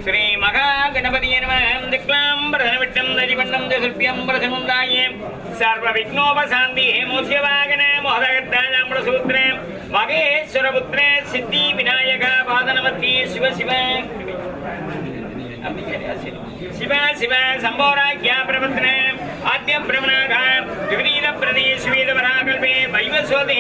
श्री महागणपति नमः दिक्लांबरधनविट्टं दजिवन्नं दशुभ्यं प्रसन्दाये सर्वविघ्नोपशान्ति मोक्षवागने मोहदगत्ताम्रसूत्रे महेश्वरपुत्रे सिद्धि विनायक पादनमति शिव शिव शिव शिव संभोराज्ञा प्रपत्ने आद्य ब्रह्मणाघ विपरीत प्रदेश वेदवराकल्पे वैवस्वते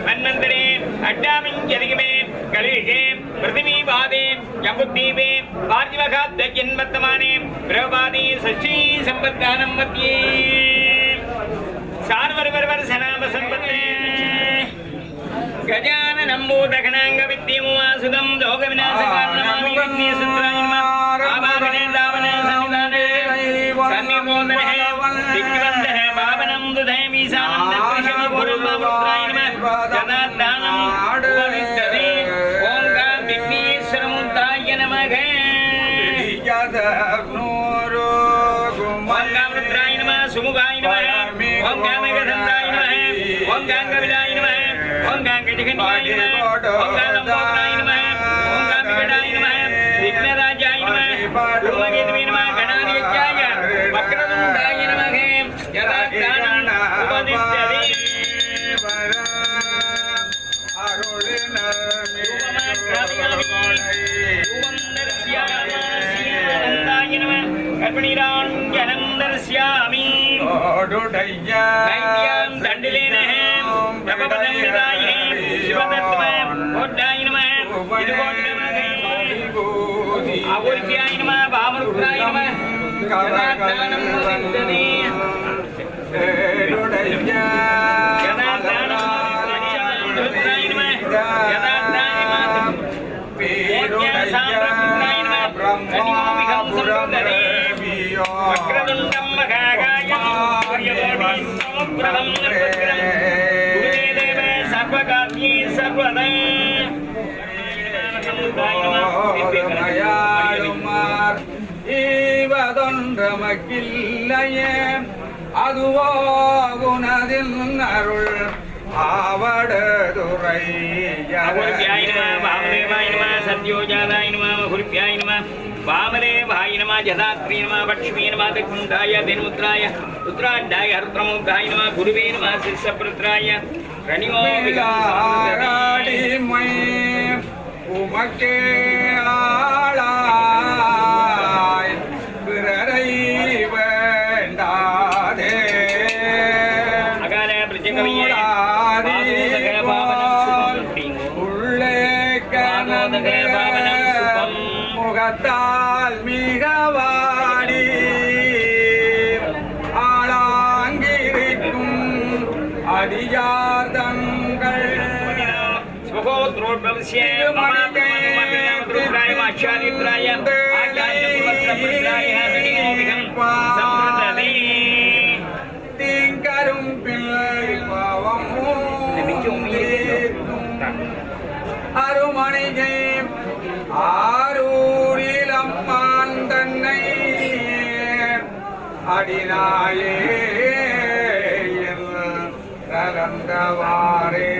मन्वन्तरे अड्डामिञ्जलिगे कलिगे पृथिवी बाधे जम्बुद्वीपे पार्थिवघातजन्मत्तमाने ब्रह्मवादी षष्ठी संपत्तानं मध्ये सार्वरिवर्वर सनाम संपत्ते गजाननं भूतगणांग विद्यमुवासुदं लोकविनाशकारणमामि विघ्नेशत्राय नमः आवाहने दावने सन्निधाने सन्निबोधने दिग्वन्दने पावनं दुधैमि सानन्दकृशम गुरुर्मामुद्राय नमः जनार्दनं उपविष्टते ओंकार विघ्नेश्वरमुद्राय नमः यदग्नोरो ओंकार नमः सुमुखाय नमः ओंकार मेघदन्ताय नमः ओंकार कपिलाय नमः ओंकार गजगणाय नमः ओंकार लंबोदराय नमः ओंकार विकटाय नमः विघ्नराजाय नमः धूमकेतवे नमः गणाध्यक्षाय वक्रतुण्डाय नमः यदाज्ञानं उपदिष्टते कर्पणीराञ्जनं दर्शयामि नैव्यं दण्डलेन नवपदङ्गदाय शिवदत्तमं कोड्डाय नमः आवर्त्याय नमः वामरुद्राय नमः जनार्दनं विन्दते वक्रतुण्डं महाकायं सूर्यकोटि समप्रभं गुरुदेवे सर्वकार्ये सर्वदा ஈவதொன்றமக்கில்லையே அதுவோ குணதின் அருள் ஆவடதுரை வாமதேவாய நம சத்யோஜாதாய நம மகுருப்யாய நம वामदेवाय नमः जदात्रे नमः लक्ष्मी नमः दक्षिणाय धनुमुद्राय रुद्राढ्याय रुद्रमुद्राय नमः गुरुवे नमः शिष्यपुत्राय रणियो विगाडी मै उमके आळाय பிறரை வேண்டாதே அகால பிரஜகவியே உள்ளே கனந்தே முகத்தால் மிகவாடி ஆளாங்கிருக்கும் அடியார்தங்கள் தீங்கரும் பிள்ளை பாவமும் அருமணிகை ஆரூரில் அம்மான் தன்னை அடிநாயே கலந்தவாரே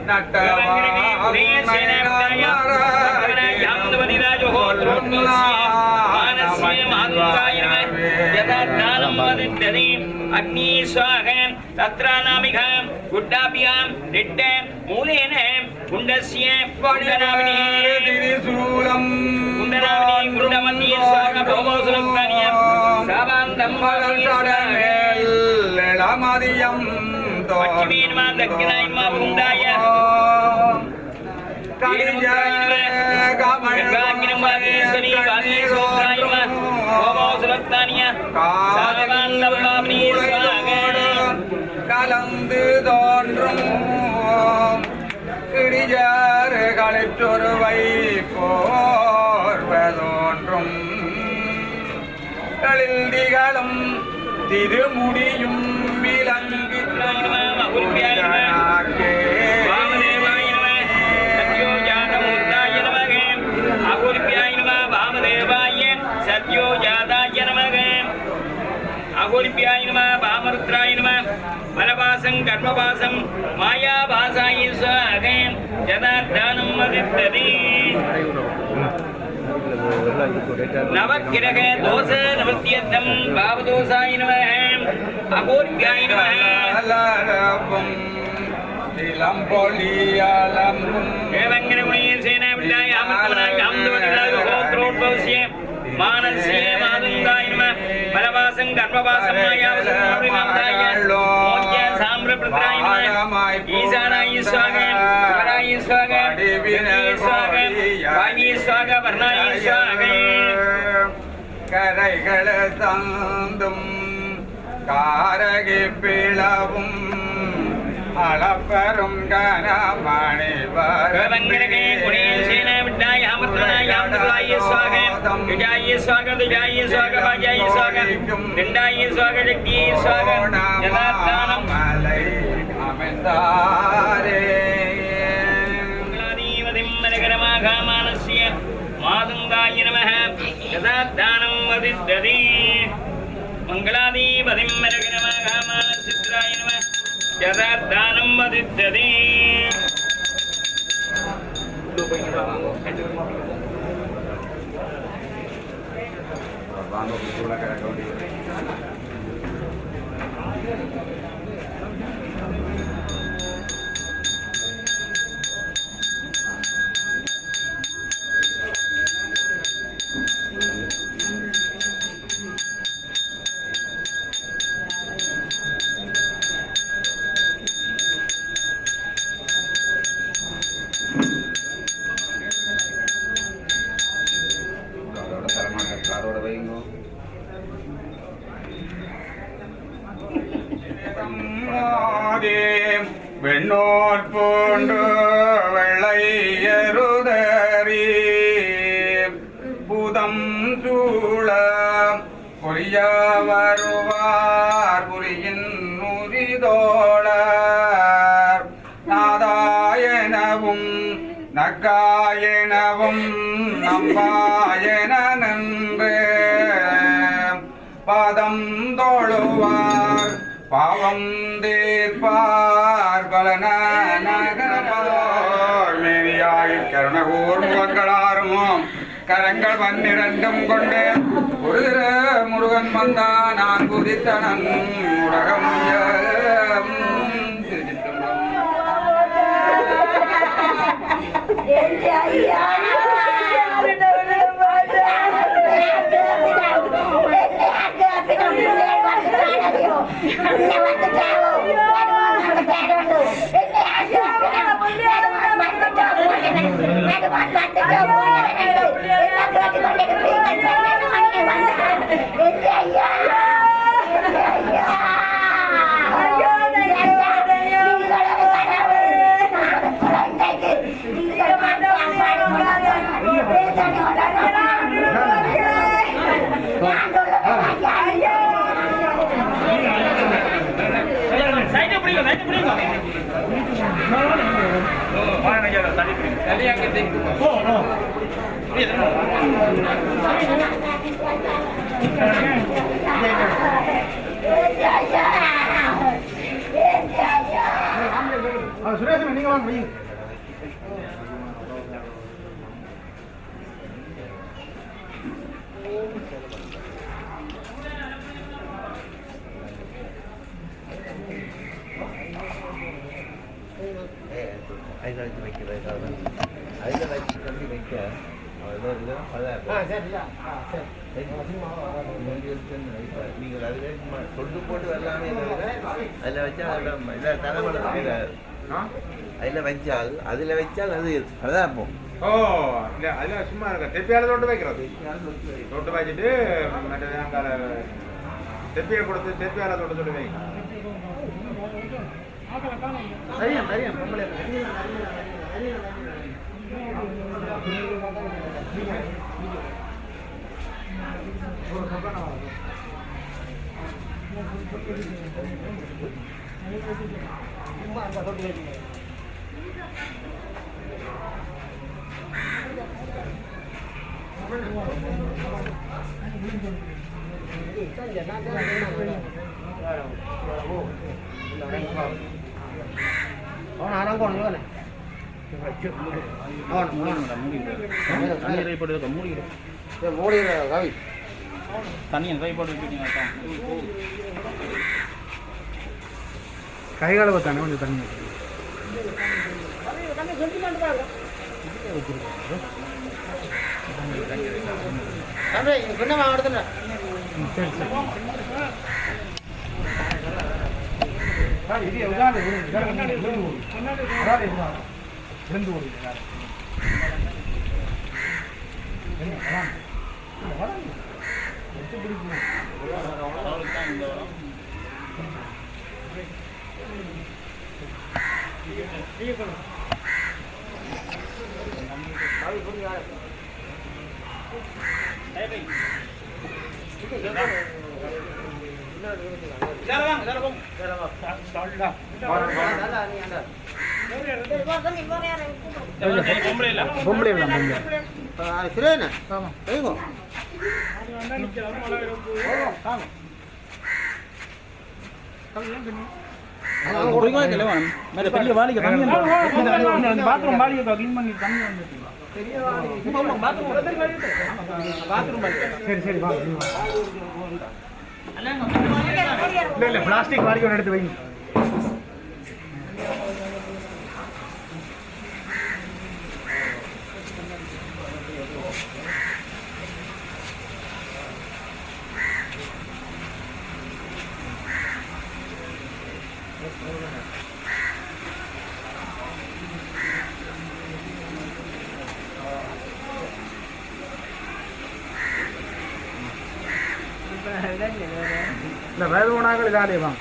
नटवा जदादानं वदिष्यति अग्नि स्वाहा तत्रानामिघा गुड्डाभ्यां रिट्ट मूलेन कुण्डस्य त्रिशूलं कुण्डनामिनी कुण्डमन्ये स्वाहा भौमोसुलक्तानियं सावान्तं लमदियं पश्चिमेन मा दक्षिणाय मा कुण्डाय கலந்து தோன்றும் இடியார் களிற்றொருவை போர்வதோன்றும் களில் திகழும் திருமுடியும் விலங்கு अघोरिभ्याय नमः भामरुद्राय नमः बलवासं कर्मवासं मायाभासाय स्वाहा जदादानं वदिष्यति नवग्रह दोष निवृत्त्यर्थं भावदोषाय नमः अघोरिभ्याय नमः एवंगुणेशेन विद्याय अमृतमनाय हमदवदिलाय गोत्रोद्भवस्य मानस्य मादुन्दाय नमः बलवासं कर्मवासं मायावसंनाय मोज्य साम्रप्रत्राय नमः ईशानाय स्वाहा वराय स्वाहा देवीनाय स्वाहा वाणी स्वाहा वर्णाय स्वाहा கரைகள தந்தும் காரகி பிளவும் அளப்பரும் கனமணி वंगरगे गुणेशेन विद्याय अमृतमनाय हमदवदिलाय स्वाहा विजयाय स्वाहा दुजाय स्वाहा भाजाय स्वाहा दंडाय स्वाहा जग्गिय स्वाहा जदादानं மலை அமைந்தாரே मंगलादीवदिम्मरगरमाघामानस्य मादुङ्गाय नमः जदादानं वदिष्यति मंगलादीवदिम्मरगरमाघामानसिद्धाय नमः जदादानं वदिष्यति வெண்ணோர் பூண்டு வெள்ளையருதறி பூதம் சூழ பொரிய வருவார் புரியின் நுரிதோழர் நாதாயனவும் நக்காயனவும் நம்பாயன நின்று பாதம் தோழுவார் பாவம் தீர்ப்பார் பலன நகர்மேனியாய் கருணகூர் முகங்களாருமோ கரங்கள் 12 கொண்டு ஒரு திரு முருகன் வந்தா நான் குதித்தனன் உலகம் சுரேஷ் நீங்க வாங்க கழிச்சு வைக்கிறேன் அதில் வச்சு தம்பி வைக்க நீங்கள் அதில் கொண்டு போட்டு வரலாமே அதில் வச்சா அதில் தலைமுறை அதில் வச்சால் அது அதான் இப்போ இல்லை அதில் சும்மா இருக்க தெப்பியால் தொட்டு வைக்கிறது தொட்டு வச்சுட்டு மற்றது அங்கே தெப்பியை கொடுத்து தெப்பியால் தொட்டு வைங்க சரியா சரியா பொம்பளை கைகளை தானே கொஞ்சம் தண்ணி பிளாஸ்டிக் வாடி ஒன்று எடுத்து வைங்க இல்லை வேறு உணவுகள் இதாலே வாங்க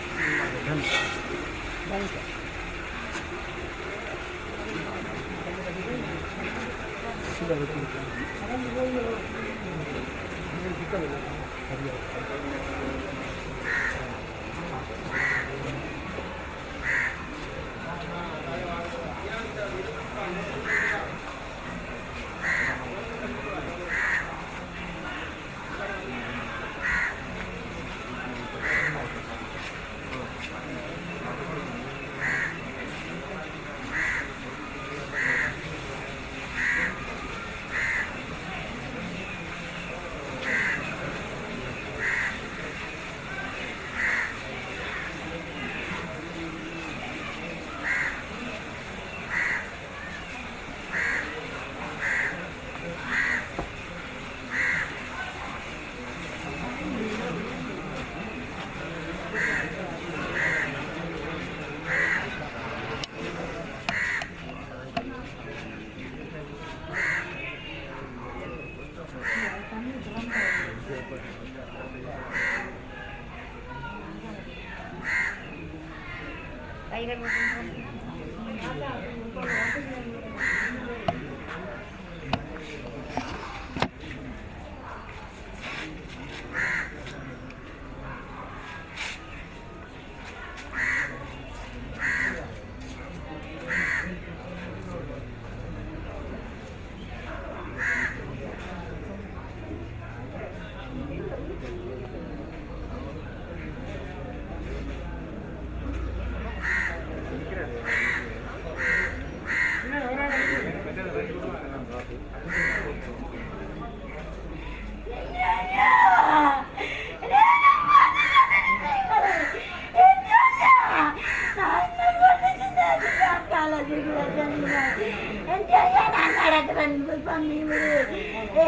கடக்கிறேன் பண்ணி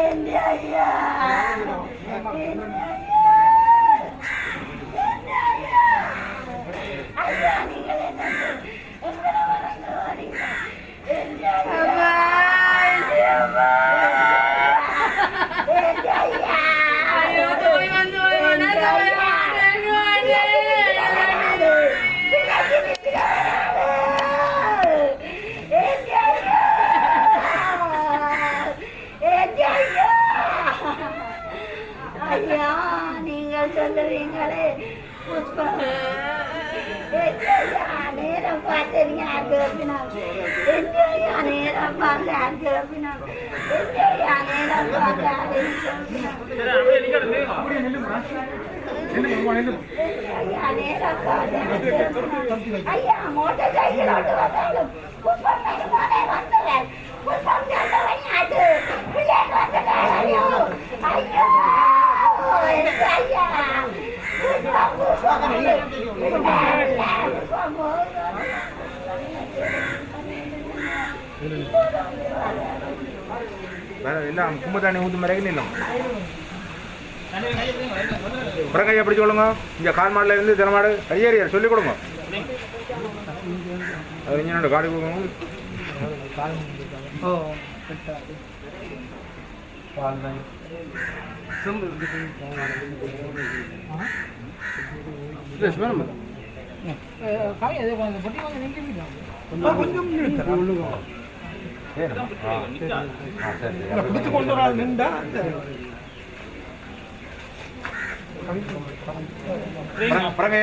ஐயா ஐயா நீங்கள் ஐயா நீங்கள் சொல்லுவீங்களே புஷ்பா நேரம் பார்த்தீங்க நேரம் பார்த்து நேரம் பார்த்து ஐயா மோட்டர் சைக்கிள் ஓட்டு வந்தாலும் புஷ்பம் வந்தேன் புஷ்பம் அது பிள்ளைங்க வந்துட்டேன் ஐயோ ஐயோ ஐயா எல்லாம் கும்ப தண்ணி ஊற்று மாதிரி இல்லை அப்புறம் கையை எப்படி சொல்லுங்க இங்கே கால் மாடில் இருந்து தினமாடு கையேறியார் சொல்லிக் கொடுங்க அது இங்கே காடு கொடுக்கணும்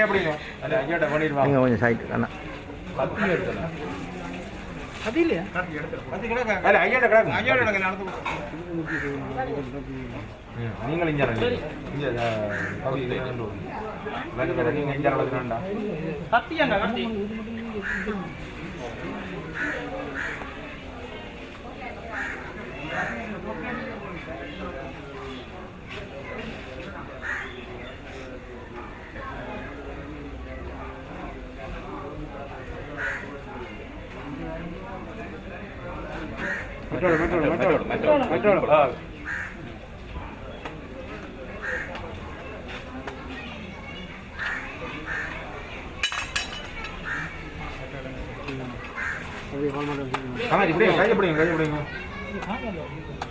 எப்படிங்க கொஞ்சம் சைட்டு அண்ணா நீங்கள் இங்கே நீங்கள் இங்கே நடக்கிறா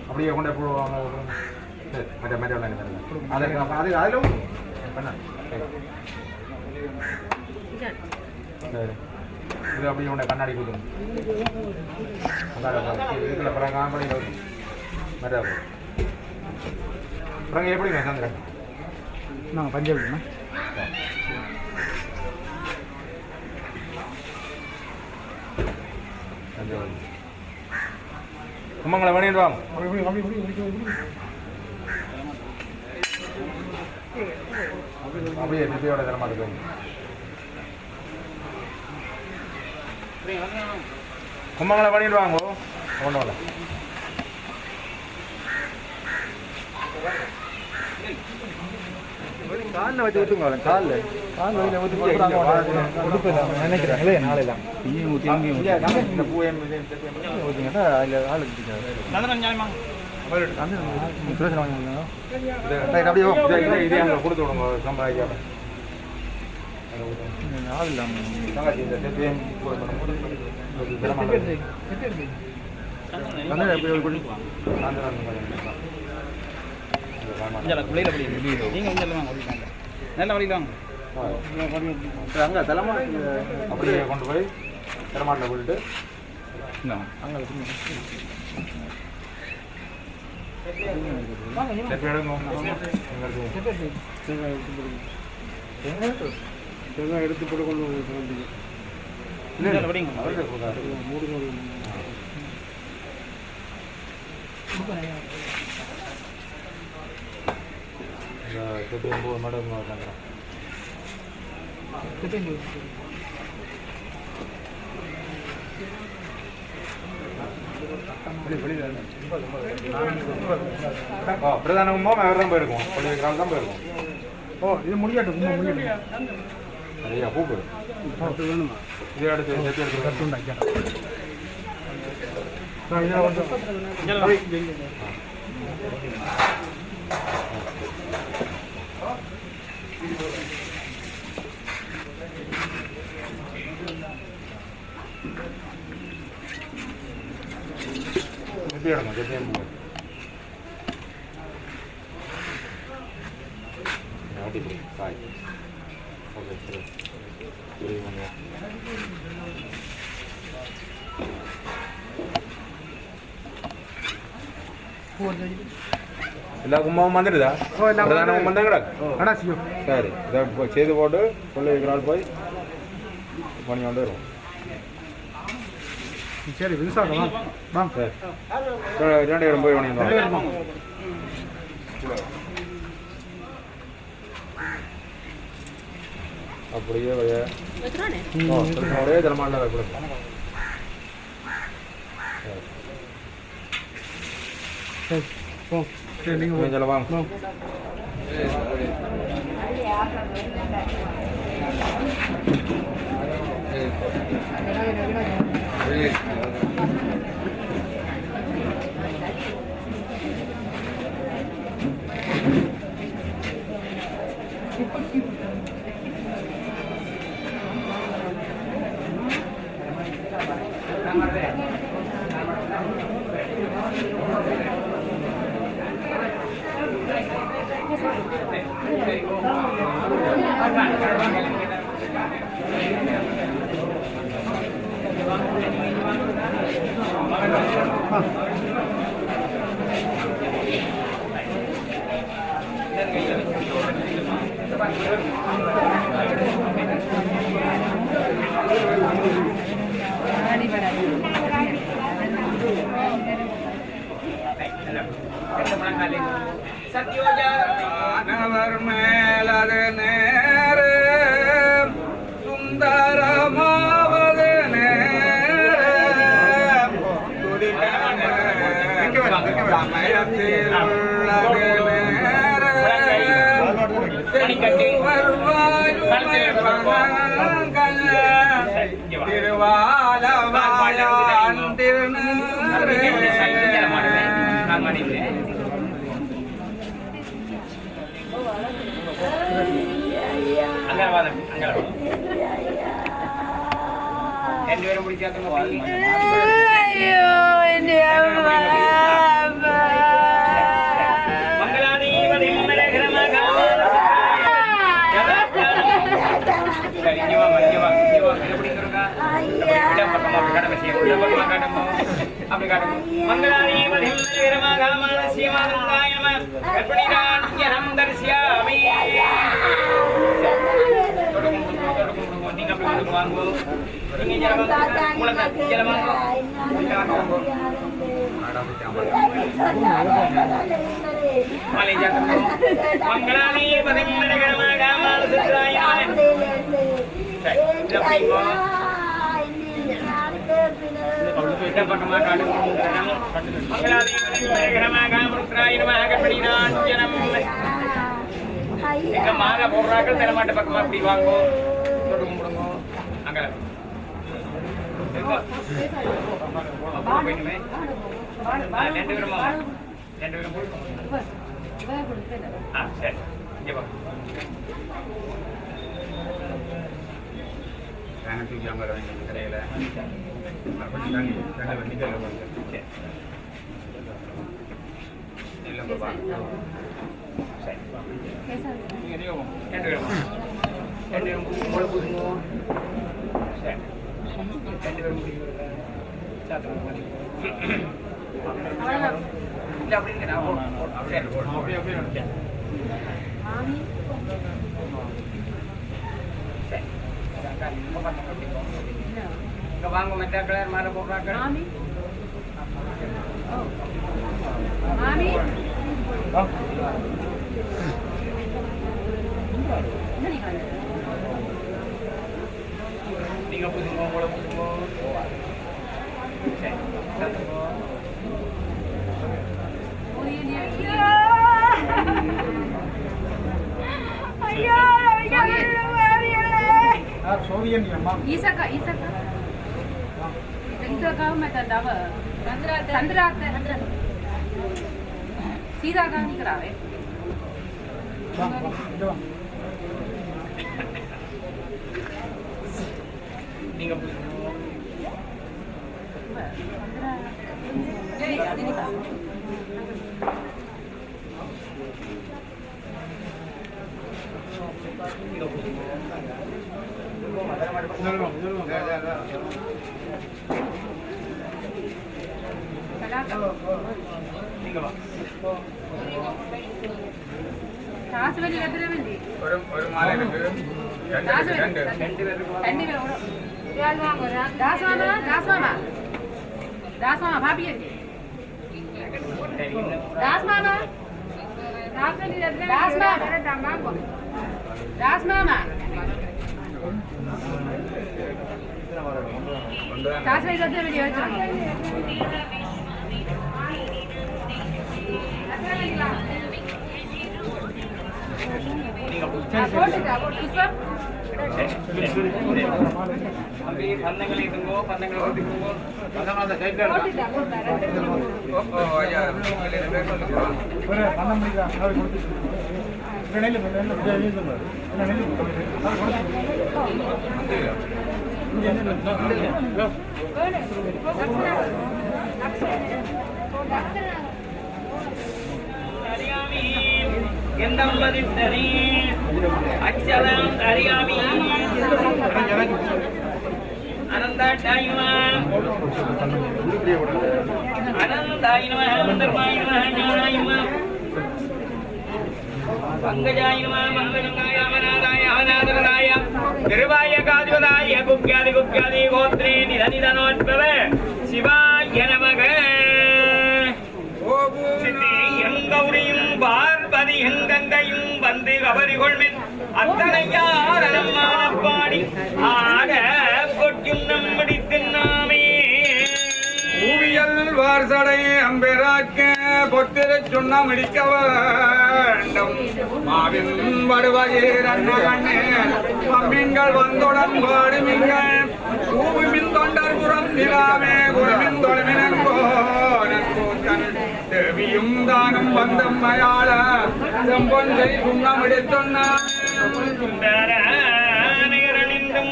அப்படியே கொண்டே போடுவாங்க அதிலும் இது அப்படியே கொண்ட கண்ணாடி கொடுங்க இதில் பிறகு காம்படி மரியாதை பிறகு எப்படிங்க சந்திரன் நாங்கள் பஞ்சாபிண்ணா கும்பங்களை வேணிட்டு வாங்க அப்படியே திருப்பியோட தரமாட்டு கும்பங்களை வேணிட்டு வாங்க கொண்டு வரல காலில் வச்சு ஊற்றுங்க காலில் வழியில் ஊற்றி நினைக்கிறாங்களே நாளையெல்லாம் இங்கேயும் ஊற்றி அங்கேயும் இந்த பூயம் ஊற்றிங்கன்னா அதில் ஆள் அப்படியே இதே அங்கே கொடுத்து விடுங்க சம்பாதிக்காம ஆள் இல்லாமல் நல்ல வழியில் வாங்க அங்கே தலைமாடு அப்படியே கொண்டு போய் தலைமாட்டில் போயிட்டு அங்கே தேங்காய் எடுத்து போட்டு கொண்டு மேடம் பிரதானமும் அவர் தான் போயிருக்கோம் கால் தான் போயிருக்கோம் ஓ இது முடியாட்டும் முடியாட்டும் அதே பூப்பு வேணுமா இதை எடுத்து எடுத்து எல்லா கும்மாவும் வந்துடுதா பிரதான கும்பம் தான் கிடக்கு சரி இதை செய்து போட்டு கொள்ளை வைக்கிறாள் போய் பண்ணி கொண்டு வருவோம் சரி விசாரிக்கலாம் வாங்க சரி 2 இடம் போய் பண்ணிடுவோம் அப்படியே ஒரே தலைமாடல வைக்கணும் சரி நீங்கள் வாங்க சத்யோஜானவர் மேலது நேர சுந்தரமாவது நேர சமயத்தில் உள்ளது நேர திருவாலவாயான் രണ്ടുപേരും പിടിച്ചാൽ மாலை போடுறாக்கள் தலைமாட்ட பக்கமா அப்படி வாங்கும் தொட்டு கும்பிடுங்க அங்க ரெண்டு பேருமா ரெண்டு பேரும் சரி இங்க பா தூக்கி அங்க கடையில இல்லப்பா சரி நீங்க ரெண்டு பேரும் சரி ரெண்டு பேரும் இல்ல அப்படிங்க அப்படியே இங்க வாங்க மெட்டா கலர் மாற போடுறாங்க நீங்க புதுங்க உங்களை புதுங்க Soviet ni amma. Isa ka. Ito ka matanda ba? Sita காணிக்கிறாவே நீங்க நீங்க வா காசு வெளியே எத்தனை வேண்டி ஒரு மாலை இருக்கு ரெண்டு दास मामा भाभी दास मामा दास मामा दास में जाते वीडियो பந்தங்களை இதுங்கோ பந்தங்களை ஒதுக்குங்கோ ஒரு 12 மணிக்கு அவர் கொடுத்து நெல்ல அறியாமி எந்தம் பதித்தனி அச்சலம் அறியாமி அனந்தாயினமா அனந்தாயினமா அனந்தமாயினமா ஞானாயினமா பங்கஜாயினமா மங்களங்காய அவநாதாய அவநாதராய நிர்வாய காஜுதாய குக்யாதி குக்யாதி கோத்ரே நிதனிதனோத்பவ சிவாய நமக சித்தி எங்கௌரியும் பார்வதி எங்கங்கையும் வந்து கபரிகொள்மின் அத்தனையாரம்மான பாடி ஆட கொட்டும் நம்மடி தின்னாமே பூவியல் வார்சடை அம்பெராக்க பொத்திர சொன்ன முடிக்க வேண்டும் மாவின் வருவயேர் அண்ணே அம்மிங்கள் வந்தோடன் பாடுமிங்கள் பூமின் தொண்டர்புறம் நிலாமே குருமின் தொழுமினங்கோன் தேவியும் தானும் வந்தம் மயாள செம்பொன்றை சுண்ணமிடித்தொன்னார்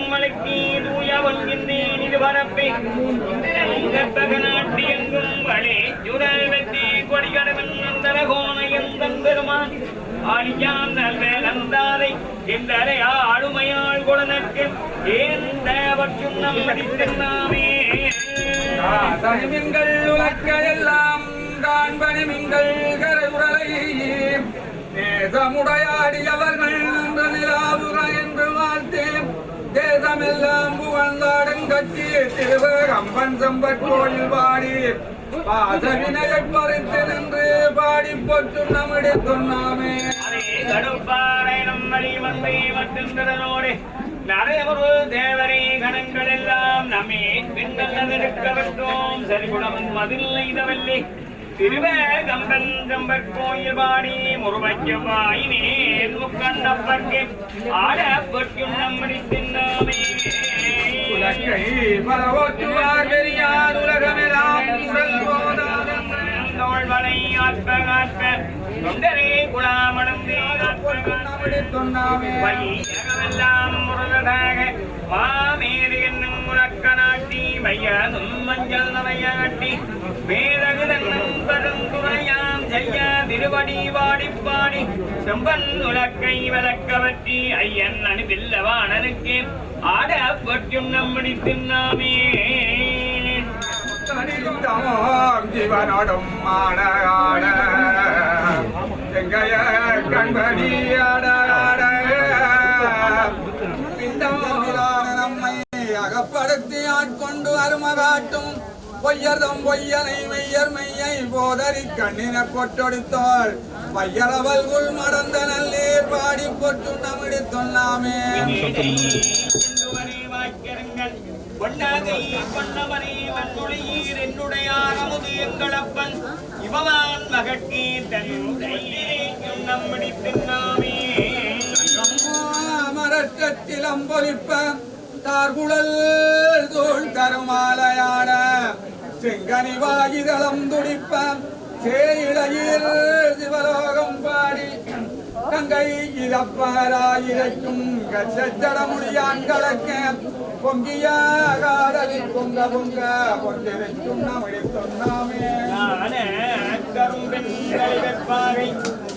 மலைக்கு தூயவன் இது பரப்பை கற்பகநாட்டி எங்கும் வழி ஜுரல் வெற்றி கொடிகடவன் அந்தரகோண எந்தன் பெருமான் ஆடியான் நல்வேலந்தாதை எந்தரை ஆளுமையாள் குழனுக்கு ஏந்த வற்றும் நம்மடி தென்னாமே தனிமின்கள் உலக்கையெல்லாம் காண்பனிமின்கள் கரையுறலை நேசமுடையாடியவர்கள் நிலாவுக என்று வாழ்த்தேன் தேசமெல்லாம் புகழ்ந்தாடும் கட்சி திருவகம்பன் செம்பற் கோயில் பாடி பாசவினையற் பறித்து நின்று பாடி பொற்று நம்மிடே சொன்னாமே கடுப்பாறை நம்மடி வந்து மற்றும் திறனோடு நரையொரு தேவரை கணங்கள் எல்லாம் நம்மே பின்னல்ல வென்றோம் சரிகுணவன் மதில் இதவல்லி திருவேகம்பன் செம்பற் கோயில் பாடி முருமைக்கவாய் மேல் முக்கண்ணப்பர்க்கு ஆட பொற்றும் நம்மடி தின்னாமே உலகை பரவோற்றுவார் பெரியார் உலகமெல்லாம் உடல் போதாதோள்வனை ஆத்ம ஆத்ம தொண்டரே குலாமணந்தே நம்மிடே சொன்னாமே வையகமெல்லாம் முருகதாக மாமேறு என்னும் முழக்க நாட்டி வையதும் மஞ்சள் நவையாட்டி மேதகு தன்னும் பருந்துரையாம் செய்ய திருவடி வாடி பாடி செம்பன் உலக்கை விளக்கவற்றி ஐயன் அனுபில்லவானனுக்கு ஆட பற்றும் நம்மடி தின்னாமே ஜீவனோடும் ஆட ஆட எங்கைய கண்படி ஆட ஆட நம்மை அகப்படுத்தி ஆட்கொண்டு அருமகாட்டும் பொய்யர்தம் பொய்யனை மெய்யர் மெய்யை போதறி கண்ணின கொட்டொடித்தாள் பையரவல் உள் மடந்த நல்லீர் பாடி பொட்டு நம்மிடே சொன்னாமே பொன்னாகை பொன்னமரே வன்மொழியீர் என்னுடையார் அமுது எங்களப்பன் இவவான் மகட்கே தன்னுடையும் நம்மடி தின்னாமே மரத்திலம்பொலிப்ப தார்குழல் தோல் கருமாலையாட செங்கனி வாயிதளம் துடிப்பான் சேயிழையில் சிவலோகம் பாடி கங்கை இறப்பாராயிரைக்கும் கச்சட முடியான் கலக்க பொங்கிய காதலில் பொங்க பொங்க பொங்கிருக்கும் நம்மளை சொன்னாமே கரும்பெண் கலிவெற்பாவை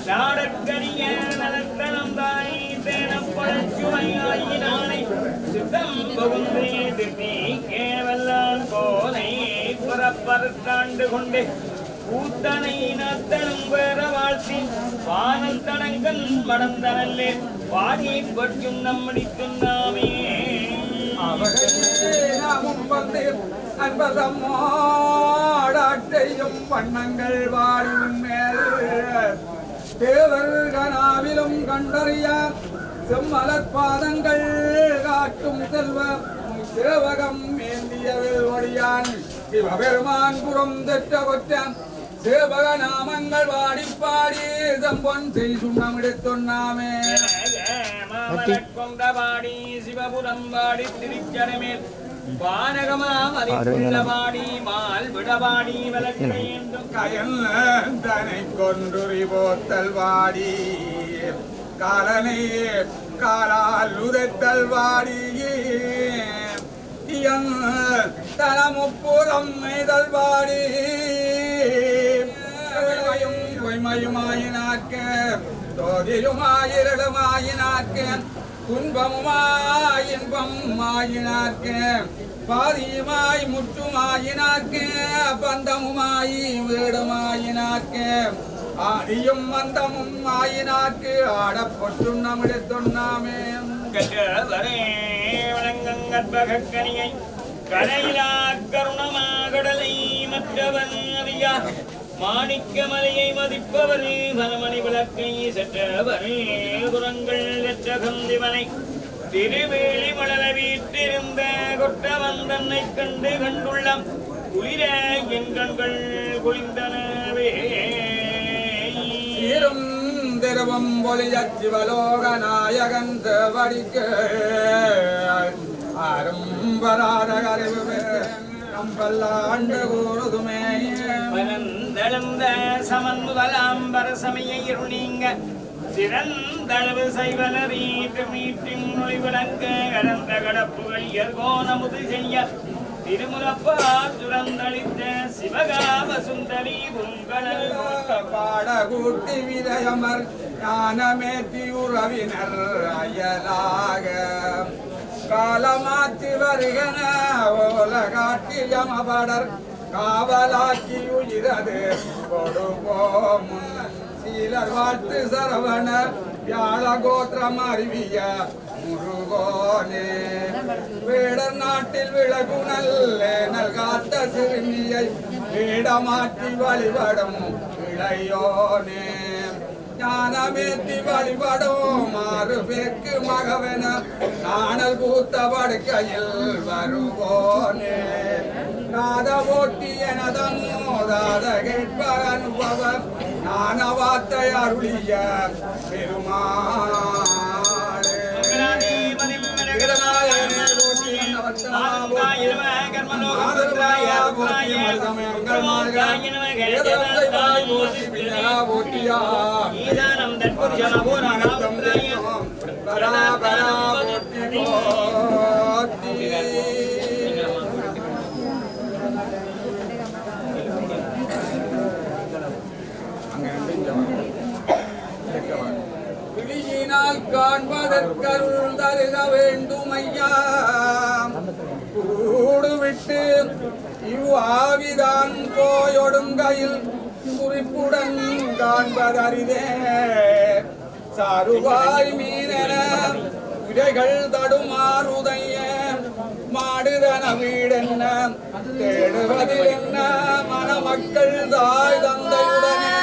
நாடற்கரிய நலத்தனம் தாய் தேனம் பழச்சுவையாயினானை சித்தம் பகுந்தே திருத்தி கேவல்லான் போனை புறப்பறுத்தாண்டு கொண்டு கூத்தனை நத்தனும் வேற வாழ்த்தி வானல் தடங்கன் மடந்தனல்லே பாடி பற்றும் நம்மடிக்கும் நாமே நாமும் வந்து அன்பதம்மோடாட்டையும் வண்ணங்கள் வாழின் மேல் தேவர் கனாவிலும் கண்டறிய செம்மலர் பாதங்கள் காட்டும் செல்வம் சேவகம் ஏந்தியவில் ஒளியான் சிவபெருமான் புறம் தெற்ற கொற்றான் சேவக நாமங்கள் வாடி பாடி தம்பொன் செய்சுண்ணம் எடுத்துண்ணாமே கொண்டபாடி சிவபுரம் பாடி திருச்சடமேல் வானகமாம் அதிபாடி மால் விடபாடி வளர்க்கையென்றும் கயல் தனை கொன்றுரி போத்தல் வாடி காலனை காலால் உதைத்தல் வாடி தனமுப்புறம் மெய்தல் வாடி பொய்மையுமாயினாக்க தோதியுமாயிரளுமாயினாக்க துன்பமுமாய் இன்பமாயினாக்க பாதியுமாய் முற்றுமாயினாக்க பந்தமுமாய் வீடுமாயினாக்க ஆதியும் மந்தமும் ஆயினாக்கு ஆடப்பொற்றும் நம்மிடத்தொன்னாமே கற்றவரே வணங்கங்கற்பகக்கனியை கரையிலா கருணமாகடலை மற்றவன் அறியா மாணிக்கமலையை மதிப்பவரே பலமணி விளக்கை செற்றவரே குரங்கள் வெற்றகந்திவனை திருவேலி மலர வீட்டிருந்த கொற்றவன் தன்னை கண்டு கண்டுள்ளம் குளிர என் கண்கள் குளிந்தனவே திருவம் பொலிய சிவலோக நாயகன் தேவடிக்கு அரும்பராத அறிவு நம்பல்லாண்டு கூறுதுமே பரந்தளந்த சமன்முதலாம்பர சமய இருநீங்க சிறந்தளவு சைவலரி மீட்டின் மொழி விளங்க கடந்த கடப்புகள் எர்கோனமுது செய்ய திருமுலப்பா துறந்தளித்த சிவகாம சுந்தரி உங்களல் பாடகூட்டி விதயமர் ஞானமேற்றி உறவினர் அயலாக காலமாற்றி வருகன ஓல காட்டி யமபடர் காவலாக்கி உயிரது கொடுபோமுன் சீலர் வாழ்த்து சரவண வியாழ கோத்திரம் அறிவிய முருகோனே வேடர் நாட்டில் விளகுணல் நல்காத்த சிறுமியை வேடமாற்றி வழிபடும் இளையோனே ஞானமேற்றி வழிபடும் மாறு பேக்கு மகவென நாணல் பூத்த படுக்கையில் வருவோனே நாத போட்டி எனதமோதாத கேட்பர் அனுபவம் ஞான வார்த்தை அருளிய பெருமாளே விழியினால் காண்பதற்கருள் தருக வேண்டும் ஐயா கூடு விட்டு இவ்வாவிதான் போயொடுங்கையில் குறிப்புடன் காண்பதறிதே சாருவாய் மீனென உரைகள் தடுமாறுதைய மாடுதன வீடென்ன தேடுவதில் என்ன மணமக்கள் தாய் தந்தையுடனே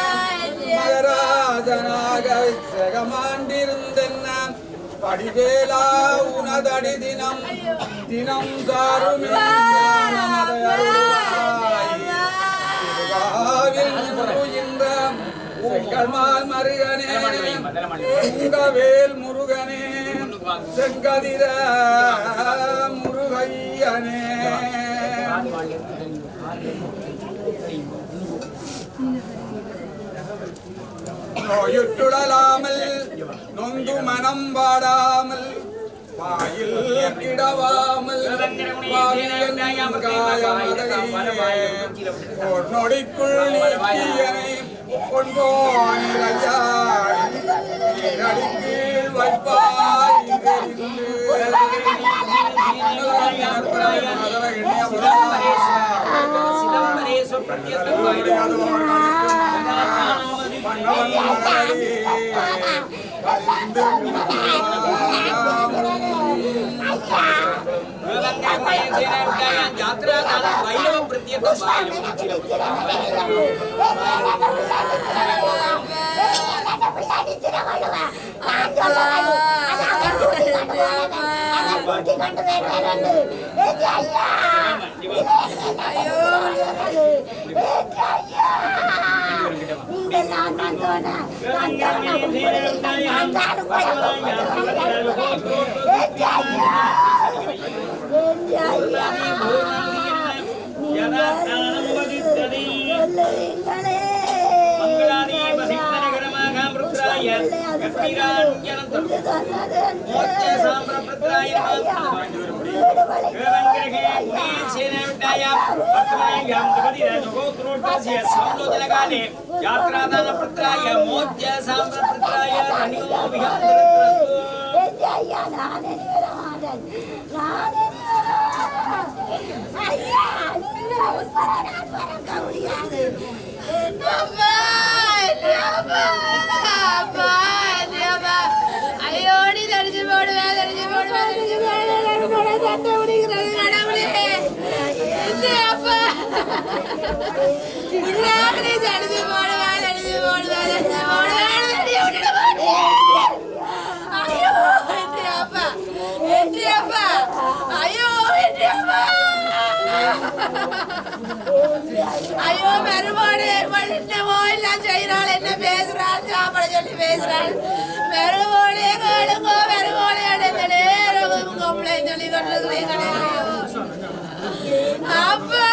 மகராஜனாக செகமாண்டிருந்தென்ன படிவேலா உனதடி தினம் தினம் சாருமே செங்கல்மால் மருகனே உங்கவேல் முருகனே செங்கதிர முருகையனே நோயுற்றுடலாமல் நொந்து மனம் வாடாமல் வாயில் கிடவாமல் ஒரு நொடிக்குள் நீக்கியனை பொன்போனில் வைப்பாய் ஐயோ மறுபாடு என்னமோ எல்லாம் செய்யறாள், என்ன பேசுறாள், சாப்பிட சொல்லி பேசுறாள். மறுபாடே கேளுங்கோ, மறுபாடே அடைந்த நேரம் கொம்பளை சொல்லி கொண்டிருக்கிறீங்களே. அப்பா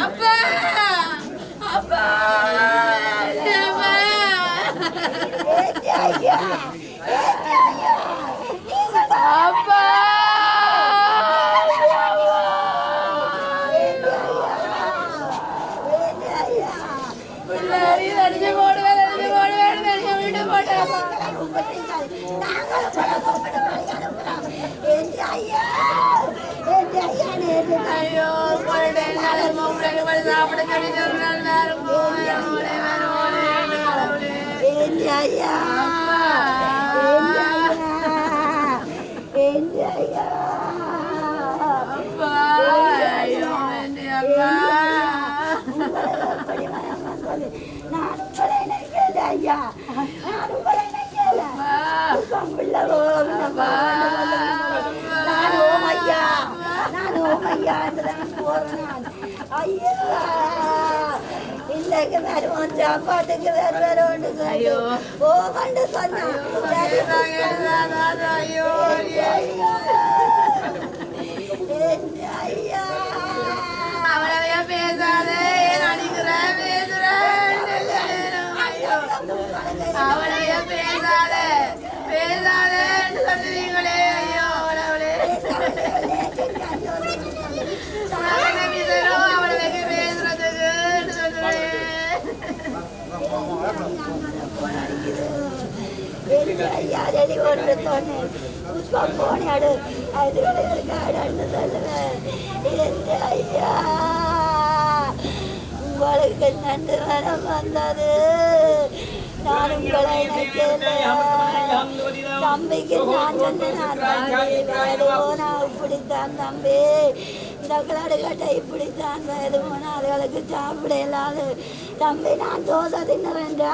அப்பா அப்பா அப்பா ஐயோ சாப்பிட சொல்லி சாப்பாட்டுக்கு ஐயோ ஓ கண்டு சொன்னா ஐயோ அவளைய பேசாதே நடிக்கிறேன் பேசுறேன் அவளைய பேசாதே பேசாதேன்னு சொல்லுவீங்களே. ஐயோ அவளே அவளுக்கு பேசுறதுக்கு சொல்லுவேன். யாரடி ஒன்று சொன்னேன் புஷ்பம் போனாடு அது காடான்னு சொல்லுவேன். ஐயா உங்களுக்கு நன்று மனம் வந்தது. நான் உங்களை தம்பிக்கு நான் சொன்னேன் நான் இப்படித்தான் தம்பி இந்த கட்டை இப்படித்தான் வயது போனால் அதுகளுக்கு சாப்பிட இல்லாது தம்பி நான் தோசை தின்னுவேண்டா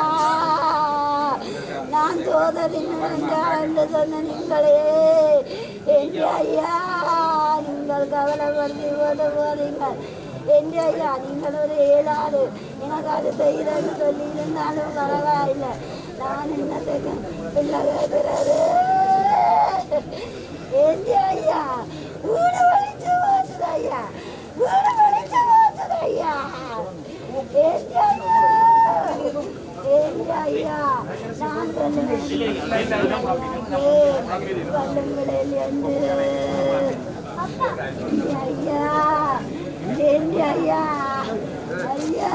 நான் தோசை தின்னுவேண்டா என்று சொன்ன நீங்களே என்று ஐயா நீங்கள் கவலைப்படுத்தி போட்டு போறீங்க என்று ஐயா நீங்கள் ஒரு ஏழாறு எனக்கு அது செய்யறன்னு சொல்லி இருந்தாலும் பரவாயில்லை. நான் என்னத்துக்கு பிள்ளை கேட்கிறாரு என்று ஐயா வீடு வலிச்சு போச்சுது ஐயா வீடு வலிச்சு போச்சுது ஐயா. ஐயா நான் வல்லுங்களில் என்று ஐயா ஐயா ஐயா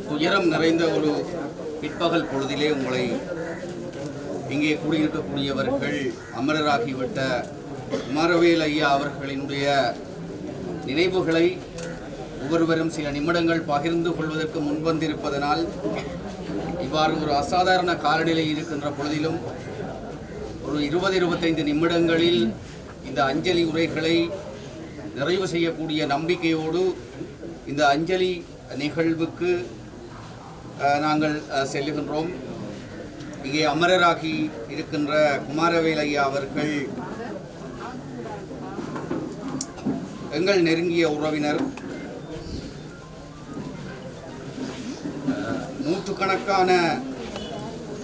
துயரம் நிறைந்த ஒரு பிற்பகல் பொழுதிலே உங்களை இங்கே கூடியிருக்கக்கூடியவர்கள் அமரராகிவிட்ட குமாரவேல் ஐயா அவர்களினுடைய நினைவுகளை ஒவ்வொருவரும் சில நிமிடங்கள் பகிர்ந்து கொள்வதற்கு முன்வந்திருப்பதனால் இவ்வாறு ஒரு அசாதாரண காலநிலை இருக்கின்ற பொழுதிலும் ஒரு 20-25 நிமிடங்களில் இந்த அஞ்சலி உரைகளை நிறைவு செய்யக்கூடிய நம்பிக்கையோடு இந்த அஞ்சலி நிகழ்வுக்கு நாங்கள் செல்லுகின்றோம். இங்கே அமரராகி இருக்கின்ற குமாரவேல் ஐயா அவர்கள் எங்கள் நெருங்கிய உறவினர். நூற்றுக்கணக்கான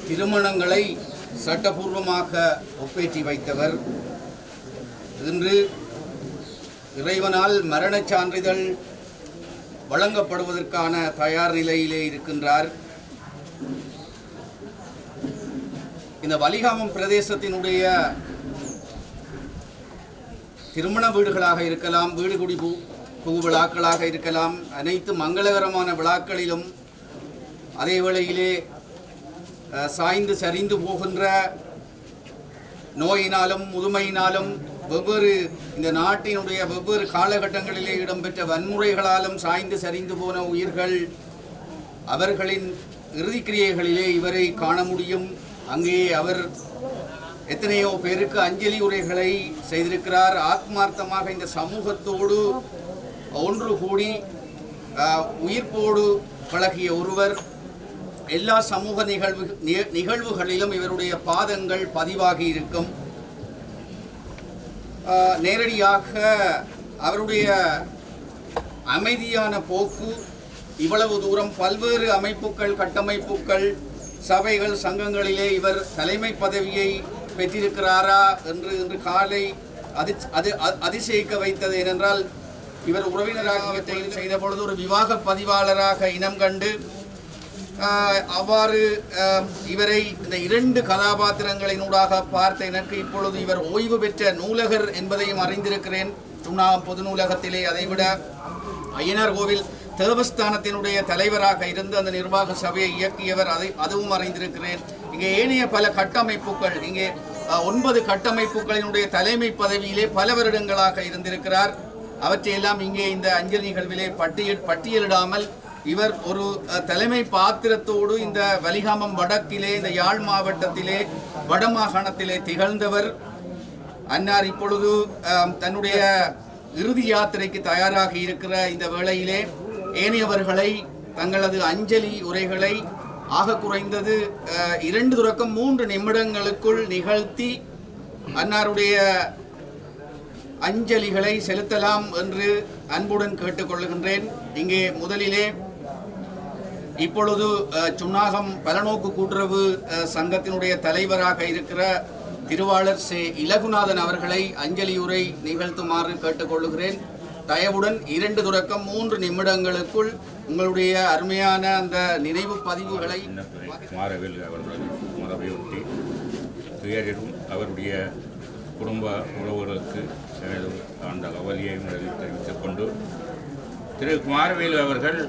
திருமணங்களை சட்டபூர்வமாக ஒப்பேற்றி வைத்தவர். இன்று இறைவனால் மரணச் சான்றிதழ் வழங்கப்படுவதற்கான தயார் நிலையிலே இருக்கின்றார். இந்த வலிகாமம் பிரதேசத்தினுடைய திருமண வீடுகளாக இருக்கலாம், வீடு குடி புகு விழாக்களாக இருக்கலாம், அனைத்து மங்களகரமான விழாக்களிலும் அதே வேளையிலே சாய்ந்து சரிந்து போகின்ற நோயினாலும் முதுமையினாலும் வெவ்வேறு இந்த நாட்டினுடைய வெவ்வேறு காலகட்டங்களிலே இடம்பெற்ற வன்முறைகளாலும் சாய்ந்து சரிந்து போன உயிர்கள், அவர்களின் இறுதிக்கிரியைகளிலே இவரை காண முடியும். அங்கே அவர் எத்தனையோ பேருக்கு அஞ்சலி உரைகளை செய்திருக்கிறார். ஆத்மார்த்தமாக இந்த சமூகத்தோடு ஒன்று கூடி உயிர்ப்போடு பழகிய ஒருவர். எல்லா சமூக நிகழ்வுகளிலும் இவருடைய பாதங்கள் பதிவாகி இருக்கும். நேரடியாக அவருடைய அமைதியான போக்கு இவ்வளவு தூரம் பல்வேறு அமைப்புகள், கட்டமைப்புகள், சபைகள், சங்கங்களிலே இவர் தலைமை பதவியை பெற்றிருக்கிறாரா என்று இன்று காலை அதிசயிக்க வைத்தது. ஏனென்றால் இவர் உறவினராக செய்த பொழுது ஒரு விவாக பதிவாளராக இனம் கண்டு அவ்வாறு இவரை இந்த 2 கதாபாத்திரங்களினூடாக பார்த்த எனக்கு இப்பொழுது இவர் ஓய்வு பெற்ற நூலகர் என்பதையும் அறிந்திருக்கிறேன். சுண்ணாகம் பொது நூலகத்திலே அதைவிட ஐயனார் கோவில் தேவஸ்தானத்தினுடைய தலைவராக இருந்து அந்த நிர்வாக சபையை இயக்கியவர், அதுவும் அறிந்திருக்கிறேன். இங்கே ஏனைய பல கட்டமைப்புகள், இங்கே 9 கட்டமைப்புகளினுடைய தலைமை பதவியிலே பல வருடங்களாக இருந்திருக்கிறார். அவற்றையெல்லாம் இங்கே இந்த அஞ்சலி நிகழ்விலே பட்டியலிடாமல் இவர் ஒரு தலைமை பாத்திரத்தோடு இந்த வலிகாமம் வடக்கிலே, இந்த யாழ் மாவட்டத்திலே, வடமாகாணத்திலே திகழ்ந்தவர். அன்னார் இப்பொழுது தன்னுடைய இறுதி யாத்திரைக்கு தயாராகி இருக்கிற இந்த வேளையிலே ஏனையவர்களை தங்களது அஞ்சலி உரைகளை ஆக குறைந்தது 2 தொடக்கம் 3 நிமிடங்களுக்குள் நிகழ்த்தி அன்னாருடைய அஞ்சலிகளை செலுத்தலாம் என்று அன்புடன் கேட்டுக்கொள்கின்றேன். இங்கே முதலிலே இப்பொழுது சுண்ணாகம் பலநோக்கு கூட்டுறவு சங்கத்தினுடைய தலைவராக இருக்கிற திருவாளர் சே இலகுநாதன் அவர்களை அஞ்சலியுரை நிகழ்த்துமாறு கேட்டுக்கொள்கிறேன். தயவுடன் 2 தொடக்கம் 3 நிமிடங்களுக்குள் உங்களுடைய அருமையான அந்த நினைவு பதிவுகளை குமாரவேல் அவர்களின் மரபையொட்டி துயரிலும் அவருடைய குடும்ப உறவுகளுக்கு எனது அந்த கவலையையும் தெரிவித்துக் கொண்டு, திரு குமாரவேல் அவர்கள்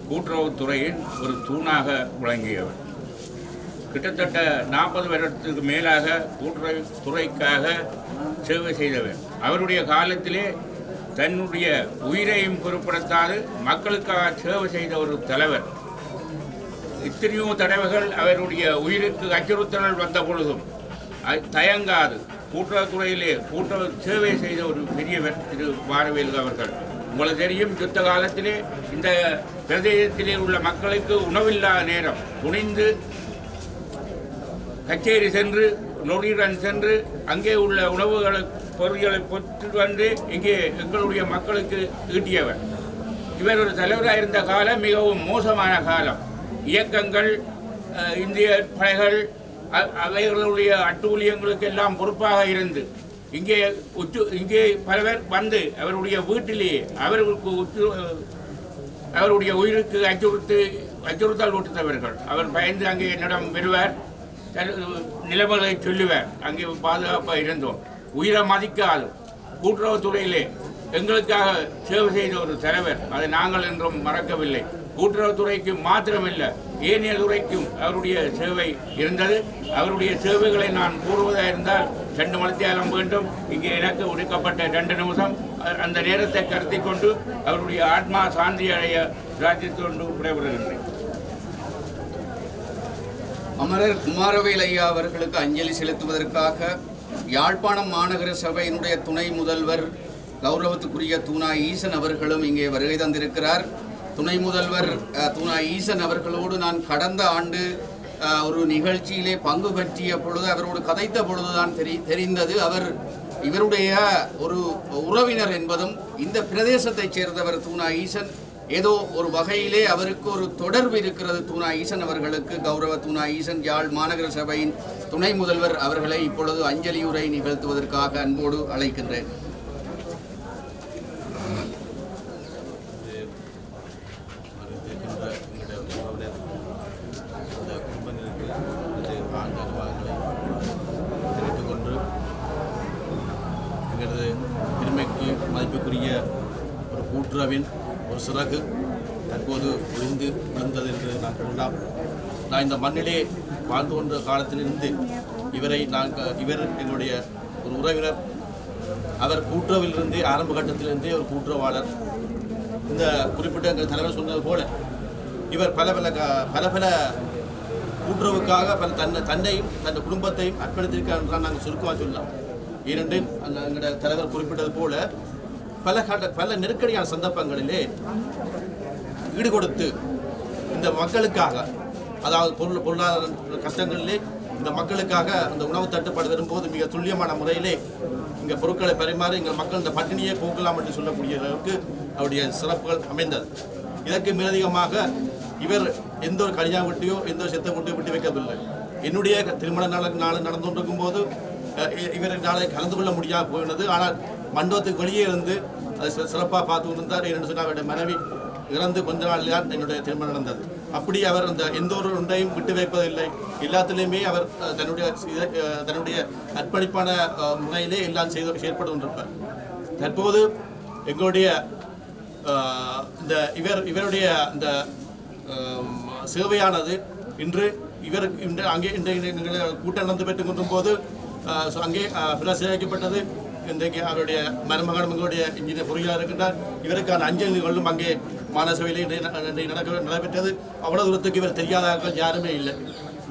கூட்டுறவுத்துறையின் ஒரு தூணாக விளங்கியவர். கிட்டத்தட்ட 40 வருடத்துக்கு மேலாக கூட்டுறவுத்துறைக்காக சேவை செய்தவர். அவருடைய காலத்திலே தன்னுடைய உயிரையும் பொருட்படுத்தாது மக்களுக்காக சேவை செய்த ஒரு தலைவர். எத்தனையோ தடவைகள் அவருடைய உயிருக்கு அச்சுறுத்தல் வந்த பொழுதும் தயங்காது கூட்டுறவுத்துறையிலே கூட்டுறவு சேவை செய்த ஒரு பெரியவர் திரு குமாரவேல் அவர்கள். உங்களுக்கு தெரியும், யுத்த காலத்திலே இந்த பிரதேசத்திலே உள்ள மக்களுக்கு உணவில்லாத நேரம் துணிந்து கச்சேரி சென்று நொடியுடன் சென்று அங்கே உள்ள உணவுகளை பொருட்களை பெற்று வந்து இங்கே எங்களுடைய மக்களுக்கு ஈட்டியவர். இவர் ஒரு தலைவராக இருந்த காலம் மிகவும் மோசமான காலம். இயக்கங்கள், இந்திய படைகள், அவைகளுடைய அட்டூழியங்களுக்கு எல்லாம் பொறுப்பாக இருந்து இங்கே பலவர் வந்து அவருடைய வீட்டிலேயே அவருடைய உயிருக்கு அச்சுறுத்தல் ஊட்டுத்தவர்கள். அவர் பயந்து அங்கே என்னிடம் வருவார், நிலைமைகளை சொல்லுவார். அங்கே பாதுகாப்பாக இருந்தோம். உயிரை மதிக்காது கூட்டுறவுத்துறையிலே எங்களுக்காக சேவை செய்த ஒரு தலைவர், அதை நாங்கள் என்றும் மறக்கவில்லை. கூட்டுறவுத்துறைக்கு மாத்திரமில்லை, ஏனைய துறைக்கும் அவருடைய சேவை இருந்தது. அவருடைய சேவைகளை நான் கூறுவதாக இருந்தால் 2 மணித்தியாலம் வேண்டும். இங்கே எனக்கு ஒடுக்கப்பட்ட 2 நிமிஷம். அந்த நேரத்தை கருத்தில் கொண்டு அவருடைய ஆத்மா சாந்தி அடைய ராஜ்யத்தொண்டு விடைபெறுகின்றேன். அமரர் குமாரவேல் ஐயா அவர்களுக்கு அஞ்சலி செலுத்துவதற்காக யாழ்ப்பாணம் மாநகர சபையினுடைய துணை முதல்வர் கௌரவத்துக்குரிய தூணா ஈசன் அவர்களும் இங்கே வருகை தந்திருக்கிறார். துணை முதல்வர் தூணா ஈசன் அவர்களோடு நான் கடந்த ஆண்டு ஒரு நிகழ்ச்சியிலே பங்கு பற்றிய பொழுது அவரோடு கதைத்த பொழுதுதான் தெரிந்தது அவர் இவருடைய ஒரு உறவினர் என்பதும் இந்த பிரதேசத்தைச் சேர்ந்தவர் தூணா ஈசன். ஏதோ ஒரு வகையிலே அவருக்கு ஒரு தொடர்பு இருக்கிறது தூணா ஈசன் அவர்களுக்கு. கௌரவ தூணா ஈசன் யாழ் மாநகர சபையின் துணை முதல்வர் அவர்களை இப்பொழுது அஞ்சலியுரை நிகழ்த்துவதற்காக அன்போடு அழைக்கின்றேன். பெருமைக்கு மதிப்புக்குரிய ஒரு கூட்டுறவின் ஒரு சிறகு தற்போது விழுந்தது என்று நான் கூறலாம். நான் இந்த மண்ணிலே வாழ்ந்து கொண்ட காலத்திலிருந்து இவர் எங்களுடைய ஒரு உறவினர். அவர் கூட்டுறவிலிருந்து ஆரம்ப கட்டத்திலிருந்தே ஒரு கூட்டுறவாளர். இந்த குறிப்பிட்ட எங்கள் தலைவர் சொன்னது போல இவர் பல பல கூட்டுறவுக்காக தன்னையும் தன் குடும்பத்தையும் அர்ப்பணித்திருக்கார் என்றால் நாங்கள் சுருக்கமாக சொல்லலாம். ஏனென்றில் எங்களுடைய தலைவர் குறிப்பிட்டது போல பல நெருக்கடியான சந்தர்ப்பங்களிலே ஈடுகொடுத்து இந்த மக்களுக்காக, அதாவது பொருளாதார கஷ்டங்களிலே இந்த மக்களுக்காக அந்த உணவு தட்டுப்பாடு வரும்போது மிக துல்லியமான முறையிலே இங்கே பொருட்களை பரிமாறி எங்கள் மக்கள் இந்த பட்டினியை போக்கலாம் என்று சொல்லக்கூடிய அளவுக்கு அவருடைய சிறப்புகள் அமைந்தது. இதற்கு மேலதிகமாக இவர் எந்த ஒரு கல்யாண வீட்டையோ எந்த ஒரு செத்த வீட்டையோ விட்டு வைக்கவில்லை. என்னுடைய திருமண நாள் நடந்து கொண்டிருக்கும் போது இவர் நாளை கலந்து கொள்ள முடியாமல் போயினது. ஆனால் மண்டபத்துக்கு வெளியே இருந்து அதை சிறப்பாக பார்த்து கொண்டிருந்தார். என்று சொன்னால் அவருடைய மனைவி இறந்து கொஞ்ச நாள் தான் என்னுடைய திருமணம் நடந்தது. அப்படி அவர் அந்த எந்த ஒரு ஒன்றையும் விட்டு வைப்பதில்லை. எல்லாத்திலையுமே அவர் தன்னுடைய அர்ப்பணிப்பான முறையிலே எல்லாம் செயற்பட்டு கொண்டிருப்பார். தற்போது எங்களுடைய இவருடைய இந்த சேவையானது இன்று அங்கே கூட்டம் நடந்து பெற்றுக் கொண்டும் போது அங்கே பிரசேகிக்கப்பட்டது. இன்றைக்கு அவருடைய மருமகனும் எங்களுடைய இன்ஜினியர் பொறியாளர் இருக்கின்றார். இவருக்கான அஞ்சலி நிகழ்வும் அங்கே மாநசபையில் நடைபெற்றது. அவ்வளவு தூரத்துக்கு இவர் தெரியாதவர்கள் யாருமே இல்லை.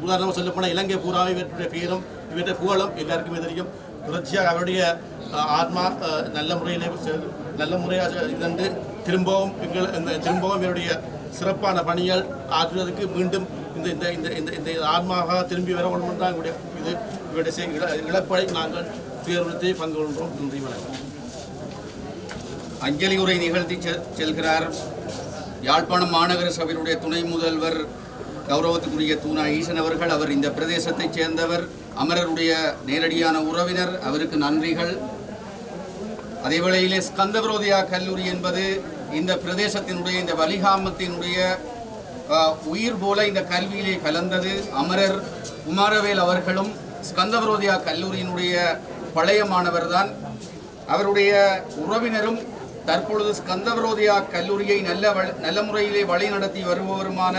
உதாரணமாக சொல்லப்போனால் இலங்கை பூராவை இவருடைய பேரும் இவருடைய புகழும் எல்லாருக்குமே தெரியும். தொடர்ச்சியாக அவருடைய ஆத்மா நல்ல முறையாக இதன்று திரும்பவும் இவருடைய சிறப்பான பணிகள் ஆற்றுவதற்கு மீண்டும் இந்த ஆத்மாக திரும்பி வர வேண்டும் தான் இவருடைய இழப்பை நாங்கள் துயர்வுறுத்தி பங்கு கொள்கிறோம். நன்றி, வணக்கம். அஞ்சலி உரை நிகழ்த்தி செல்கிறார் யாழ்ப்பாணம் மாநகர சபையினுடைய துணை முதல்வர் கௌரவத்துக்குரிய தூணா ஈசன் அவர்கள். அவர் இந்த பிரதேசத்தைச் சேர்ந்தவர், அமரருடைய நேரடியான உறவினர். அவருக்கு நன்றிகள். அதே வேளையிலே ஸ்கந்தவிரோதியா கல்லூரி என்பது இந்த பிரதேசத்தினுடைய இந்த வலிகாமத்தினுடைய உயிர் போல இந்த கல்வியிலே கலந்தது. அமரர் குமாரவேல் அவர்களும் ஸ்கந்தவிரோதியா கல்லூரியினுடைய பழைய மாணவர் தான். அவருடைய உறவினரும் தற்பொழுது ஸ்கந்தவிரோதியா கல்லூரியை நல்ல முறையிலே வழி நடத்தி வருபவருமான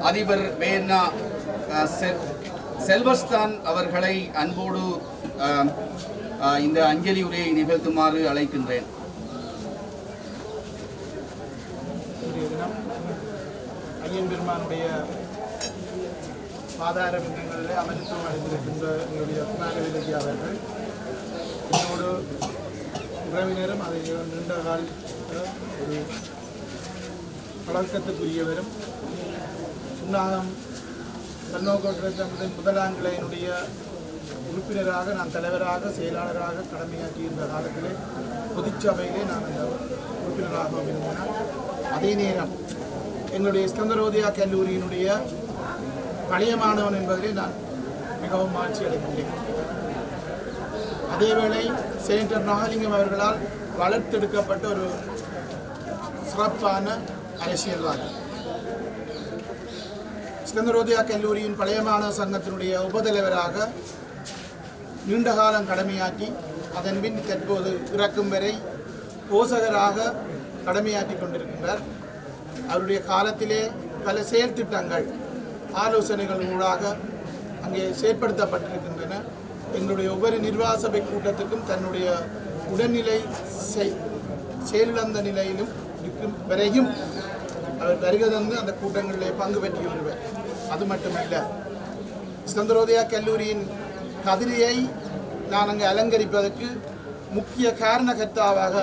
அதிபர் வேன்னா செல்வஸ்தான் அவர்களை அன்போடு இந்த அஞ்சலி உரையை நிகழ்த்துமாறு அழைக்கின்றேன். ஐயன்பெருமானுடைய ஆதார விந்தங்களில் அமர்த்துவம் அடைந்திருக்கின்ற எங்களுடைய குமாரவேல் அவர்கள் என்னோடு உறவினரும் அதை நீண்ட கால ஒரு பழக்கத்துக்குரியவரும் சுன்னாகம் பல்நோக்கு முதலாங்கிளையினுடைய உறுப்பினராக, நான் தலைவராக, செயலாளராக கடமையாற்றியிருந்த காலத்திலே பொதுச்சபையிலே நான் அந்த உறுப்பினராக விரும்பினேன். அதே நேரம் எங்களுடைய ஸ்கந்தரோதயா கல்லூரியினுடைய பழைய மாணவன் என்பதிலே நான் மிகவும் மகிழ்ச்சி அடைகின்றேன். அதேவேளை செனட்டர் நாகலிங்கம் அவர்களால் வளர்த்தெடுக்கப்பட்ட ஒரு சிறப்பான அரசியல்வாதி. ஸ்கந்தரோதயா கல்லூரியின் பழைய மாணவ சங்கத்தினுடைய உபதலைவராக நீண்ட காலம் கடமையாற்றி அதன்பின் தற்போது இறக்கும் வரை போசகராக கடமையாற்றி கொண்டிருக்கின்றார். அவருடைய காலத்திலே பல செயற்திட்டங்கள் ஆலோசனைகள் ஊடாக அங்கே செயற்படுத்தப்பட்டிருக்கின்றன. எங்களுடைய ஒவ்வொரு நிர்வாக சபை கூட்டத்துக்கும் தன்னுடைய உடல்நிலை செயலிழந்த நிலையிலும் இருக்கும் வரையும் அவர் வருகை தந்து அந்த கூட்டங்களிலே பங்கு பெற்று வருவார். அது மட்டுமல்ல, ஸ்கந்தரோதயா கல்லூரியின் கதிரையை நான் அங்கே அலங்கரிப்பதற்கு முக்கிய காரணகர்த்தாவாக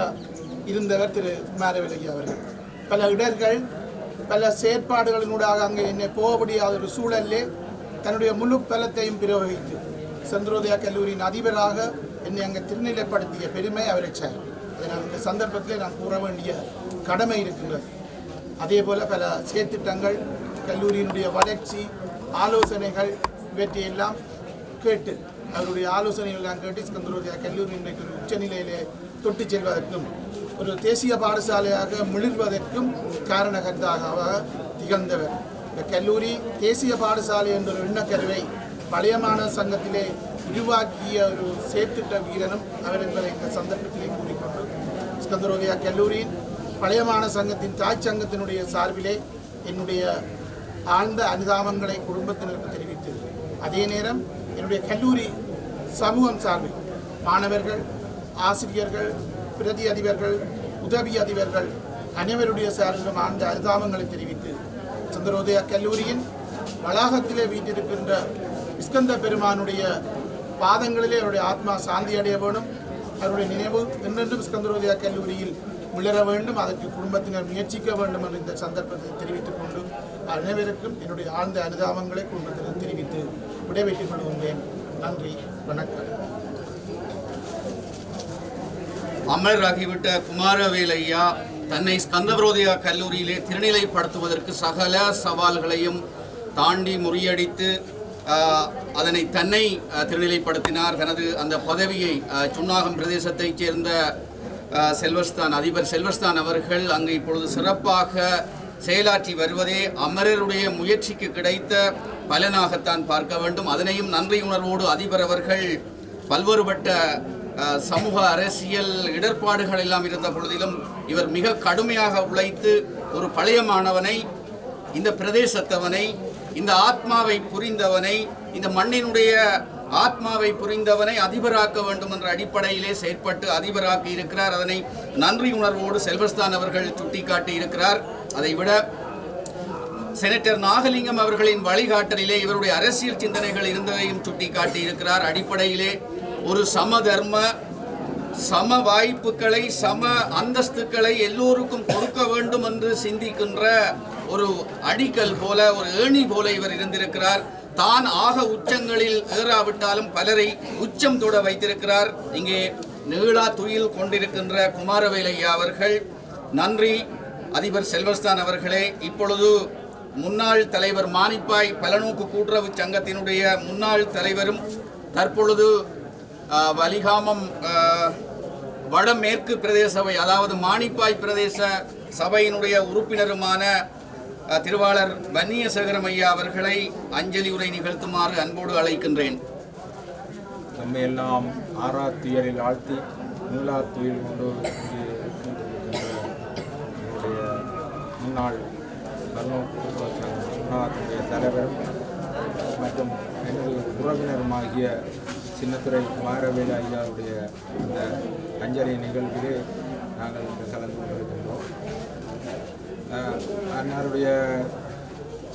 இருந்தவர் திரு குமாரவேலு அவர்கள். பல இடர்கள், பல செயற்பாடுகளினூடாக அங்கே என்னை போக முடியாத ஒரு சூழலிலே தன்னுடைய முழு பலத்தையும் பிரயோகித்து ஸ்கந்தரோதயா கல்லூரியின் அதிபராக என்னை அங்கே திருநிலைப்படுத்திய பெருமை அவரை சார். அதை நான் இந்த சந்தர்ப்பத்தில் நான் கூற வேண்டிய கடமை இருக்கின்றது. அதே போல பல செயற்திட்டங்கள், கல்லூரியினுடைய வளர்ச்சி, ஆலோசனைகள் இவற்றையெல்லாம் கேட்டு அவருடைய ஆலோசனைகள் எல்லாம் கேட்டு ஸ்கந்தரோதயா கல்லூரி இன்றைக்கு ஒரு உச்சநிலையிலே தொட்டு செல்வதற்கும் ஒரு தேசிய பாடசாலையாக மிளிர்வதற்கும் காரணகர்த்தாக திகழ்ந்தவர். இந்த கல்லூரி தேசிய பாடசாலை என்ற ஒரு எண்ணக்கருவை பழைய மாணவ சங்கத்திலே உருவாக்கிய ஒரு செயற்திட்ட வீரனும் அவர் என்பதை இந்த சந்தர்ப்பத்திலே கூறிக்கொண்டு ஸ்கந்தரோதயா கல்லூரியின் பழைய மாணவ சங்கத்தின் தாய் சங்கத்தினுடைய சார்பிலே என்னுடைய ஆழ்ந்த அனுதாபங்களை குடும்பத்தினருக்கு தெரிவித்து, அதே நேரம் என்னுடைய கல்லூரி சமூகம் சார்பில் மாணவர்கள், ஆசிரியர்கள், பிரதி அதிபர்கள், உதவி அதிபர்கள் அனைவருடைய சார்பிலும் ஆழ்ந்த அனுதாபங்களை தெரிவித்து, ஸ்கந்தரோதயா கல்லூரியின் வளாகத்திலே வீட்டிருக்கின்ற ஸ்கந்த பெருமானுடைய பாதங்களிலே அவருடைய ஆத்மா சாந்தி அடைய வேண்டும். அவருடைய நினைவு என்றென்றும் ஸ்கந்தரோதயா கல்லூரியில் மிளர வேண்டும். அதற்கு குடும்பத்தினர் முயற்சிக்க வேண்டும் என்று இந்த சந்தர்ப்பத்தை தெரிவித்துக் கொண்டு அனைவருக்கும் என்னுடைய ஆழ்ந்த அனுதாபங்களை குடும்பத்தினர் தெரிவித்து விடைபெற்றுக் கொள்கின்றேன். நன்றி, வணக்கம். அமரராகிவிட்ட குமாரவேலையா தன்னை ஸ்கந்தரோதயா கல்லூரியிலே திருநிலைப்படுத்துவதற்கு சகல சவால்களையும் தாண்டி முறியடித்து அதனை தன்னை திருநிலைப்படுத்தினார். தனது அந்த பதவியை சுன்னாகம் பிரதேசத்தைச் சேர்ந்த அதிபர் செல்வஸ்தான் அவர்கள் அங்கு இப்பொழுது சிறப்பாக செயலாற்றி வருவதே அமரருடைய முயற்சிக்கு கிடைத்த பலனாகத்தான் பார்க்க வேண்டும். அதனையும் நன்றியுணர்வோடு அதிபர் அவர்கள் பல்வேறுபட்ட சமூக அரசியல் இடர்பாடுகள் எல்லாம் இருந்த பொழுதிலும் இவர் மிக கடுமையாக உழைத்து ஒரு பழைய மாணவனை, இந்த பிரதேசத்தவனை, இந்த ஆத்மாவை புரிந்தவனை, இந்த மண்ணினுடைய ஆத்மாவை புரிந்தவனை அதிபராக்க வேண்டும் என்ற அடிப்படையிலே செயற்பட்டு அதிபராக்கி இருக்கிறார். அதனை நன்றி உணர்வோடு செல்வஸ்தான் அவர்கள் சுட்டிக்காட்டி இருக்கிறார். அதைவிட செனட்டர் நாகலிங்கம் அவர்களின் வழிகாட்டலிலே இவருடைய அரசியல் சிந்தனைகள் இருந்ததையும் சுட்டிக்காட்டி இருக்கிறார். அடிப்படையிலே ஒரு சமதர்ம, சம வாய்ப்புகளை, சம அந்தஸ்துக்களை எல்லோருக்கும் கொடுக்க வேண்டும் என்று சிந்திக்கின்ற ஒரு அடிக்கல் போல, ஒரு ஏணி போல இவர் இருந்திருக்கிறார். தான் ஆக உச்சங்களில் ஏறாவிட்டாலும் பலரை உச்சம் தொட வைத்திருக்கிறார். இங்கே நீளா துயில் கொண்டிருக்கின்ற குமாரவேலையா அவர்கள். நன்றி அதிபர் செல்வஸ்தான் அவர்களே. இப்பொழுது முன்னாள் தலைவர் மானிப்பாய் பலநோக்கு கூட்டுறவு சங்கத்தினுடைய முன்னாள் தலைவரும் தற்பொழுது வலிகாமம் வடமேற்கு பிரதேச சபை, அதாவது மானிப்பாய் பிரதேச சபையினுடைய உறுப்பினருமான திருவாளர் வன்னியசேகரம் ஐயா அவர்களை அஞ்சலி உரை நிகழ்த்துமாறு அன்போடு அழைக்கின்றேன். நம்ம எல்லாம் ஆறாத்துயரில் ஆழ்த்தி நூலாத்துயில் கொண்டு என்னுடைய முன்னாள் கர்நாடகத்துடைய தலைவரும் மற்றும் எனது உறவினருமாகிய சின்னத்துறை குமாரவேலு ஐயாவுடைய அந்த அஞ்சலி நிகழ்விலே நாங்கள் இன்று கலந்து கொண்டிருக்கின்றோம். அன்னாருடைய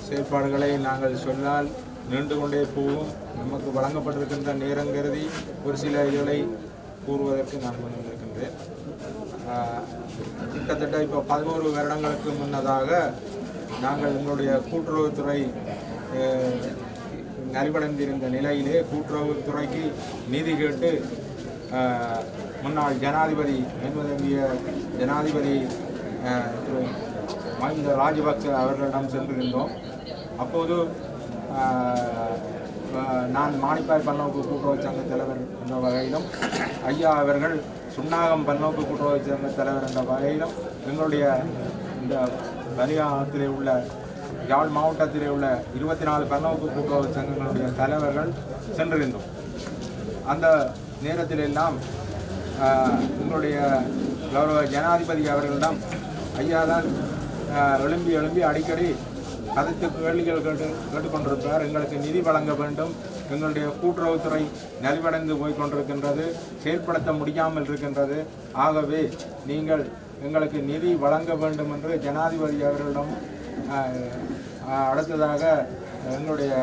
செயல்பாடுகளை நாங்கள் சொன்னால் நீண்டு கொண்டே போகும். நமக்கு வழங்கப்பட்டிருக்கின்ற நேரம் கருதி ஒரு சில இதுகளை கூறுவதற்கு நான் முன்னிருக்கின்றேன். கிட்டத்தட்ட இப்போ 11 வருடங்களுக்கு முன்னதாக நாங்கள் எங்களுடைய கூட்டுறவுத்துறை நலிவடைந்திருந்த நிலையிலே கூட்டுறவுத்துறைக்கு நிதி கேட்டு முன்னாள் ஜனாதிபதி மேன்மதங்கிய ஜனாதிபதி மஹிந்த ராஜபக்ச அவர்களிடம் சென்றிருந்தோம். அப்போது நான் மானிப்பாய் பல்நோக்கு கூட்டுறவு சங்க தலைவர் என்ற வகையிலும் ஐயா அவர்கள் சுன்னாகம் பல்நோக்கு கூட்டுறவு சங்க தலைவர் என்ற வகையிலும் எங்களுடைய இந்த வலிகாமத்திலே உள்ள யாழ் மாவட்டத்திலே உள்ள 24 பல்நோக்கு கூட்டுறவு சங்கங்களுடைய தலைவர்கள் சென்றிருந்தோம். அந்த நேரத்திலெல்லாம் எங்களுடைய கௌரவ ஜனாதிபதி அவர்களிடம் ஐயா தான் எழும்பி அடிக்கடி கதைத்து கேள்விகள் கேட்டுக்கொண்டிருப்பார். எங்களுக்கு நிதி வழங்க வேண்டும், எங்களுடைய கூட்டுறவுத்துறை நலிவடைந்து போய்கொண்டிருக்கின்றது, செயல்படுத்த முடியாமல் இருக்கின்றது, ஆகவே நீங்கள் எங்களுக்கு நிதி வழங்க வேண்டும் என்று ஜனாதிபதி அவர்களிடம் அடுத்ததாக எங்களுடைய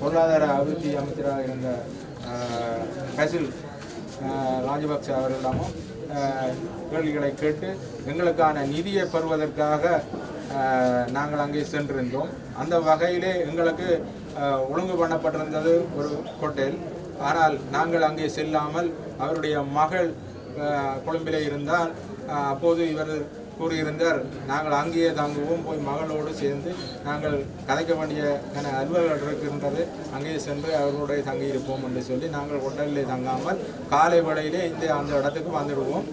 பொருளாதார அபிவிருத்தி அமைச்சராக இருந்த பசில் ராஜபக்ச அவர்களிடமும் கேள்விகளை கேட்டு எங்களுக்கான நிதியை பெறுவதற்காக நாங்கள் அங்கே சென்றிருந்தோம். அந்த வகையிலே எங்களுக்கு ஒழுங்கு பண்ணப்பட்டிருந்தது ஒரு ஹோட்டல். ஆனால் நாங்கள் அங்கே செல்லாமல் அவருடைய மகள் கொழும்பிலே இருந்தால் அப்போது இவர் கூறியிருந்தார், நாங்கள் அங்கேயே தங்குவோம், போய் மகளோடு சேர்ந்து நாங்கள் கதைக்க வேண்டிய அலுவலர்கள் இருக்கின்றது, அங்கேயே சென்று அவர்களுடைய தங்கியிருப்போம் என்று சொல்லி நாங்கள் ஹோட்டலிலே தங்காமல் காலை வேளையிலே அந்த இடத்துக்கு வந்துடுவோம்.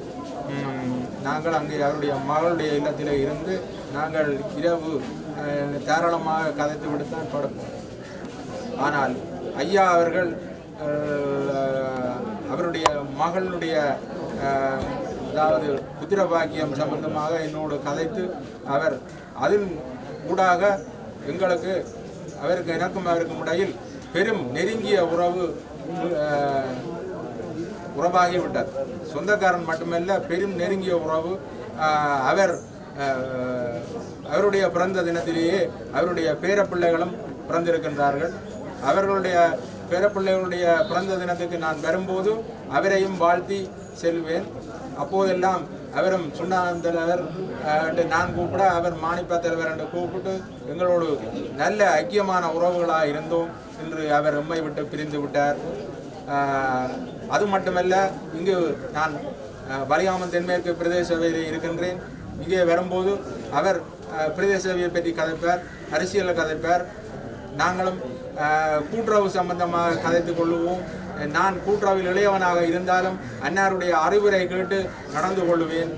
நாங்கள் அங்கே அவருடைய மகளுடைய இல்லத்திலே இருந்து நாங்கள் இரவு தாராளமாக கதைத்து விடுத்தான் படுப்போம். ஆனால் ஐயா அவர்கள் அவருடைய மகளுடைய அதாவது புத்திர பாக்கியம் சம்பந்தமாக என்னோடு கதைத்து அவர் அதில் ஊடாக எங்களுக்கு எனக்கும் அவருக்கும் இடையில் பெரும் நெருங்கிய உறவாகிவிட்டார். சொந்தக்காரன் மட்டுமல்ல, பெரும் நெருங்கிய உறவு. அவருடைய பிறந்த தினத்திலேயே அவருடைய பேரப்பிள்ளைகளும் பிறந்திருக்கின்றார்கள். அவர்களுடைய பேரப்பிள்ளைகளுடைய பிறந்த தினத்துக்கு நான் வரும்போது அவரையும் வாழ்த்தி செல்வேன். அப்போதெல்லாம் அவரும் சுண்ணாகம் தலைவர் நான் கூப்பிட, அவர் மானிப்பா தலைவர் என்று கூப்பிட்டு எங்களோடு நல்ல ஐக்கியமான உறவுகளாக இருந்தோம். இன்று அவர் எம்மை விட்டு பிரிந்து விட்டார். அது மட்டுமல்ல, இங்கு நான் வலிகாமம் தென்மேற்கு பிரதேச சபையில் இருக்கின்றேன். இங்கே வரும்போது அவர் பிரதேச சபையை பற்றி கதைப்பார், அரசியலை கதைப்பார். நாங்களும் கூட்டுறவு சம்பந்தமாக கதைத்து கொள்ளுவோம். நான் கூட்டுறவில் இளையவனாக இருந்தாலும் அன்னாருடைய அறிவுரை கேட்டு நடந்து கொள்ளுவேன்.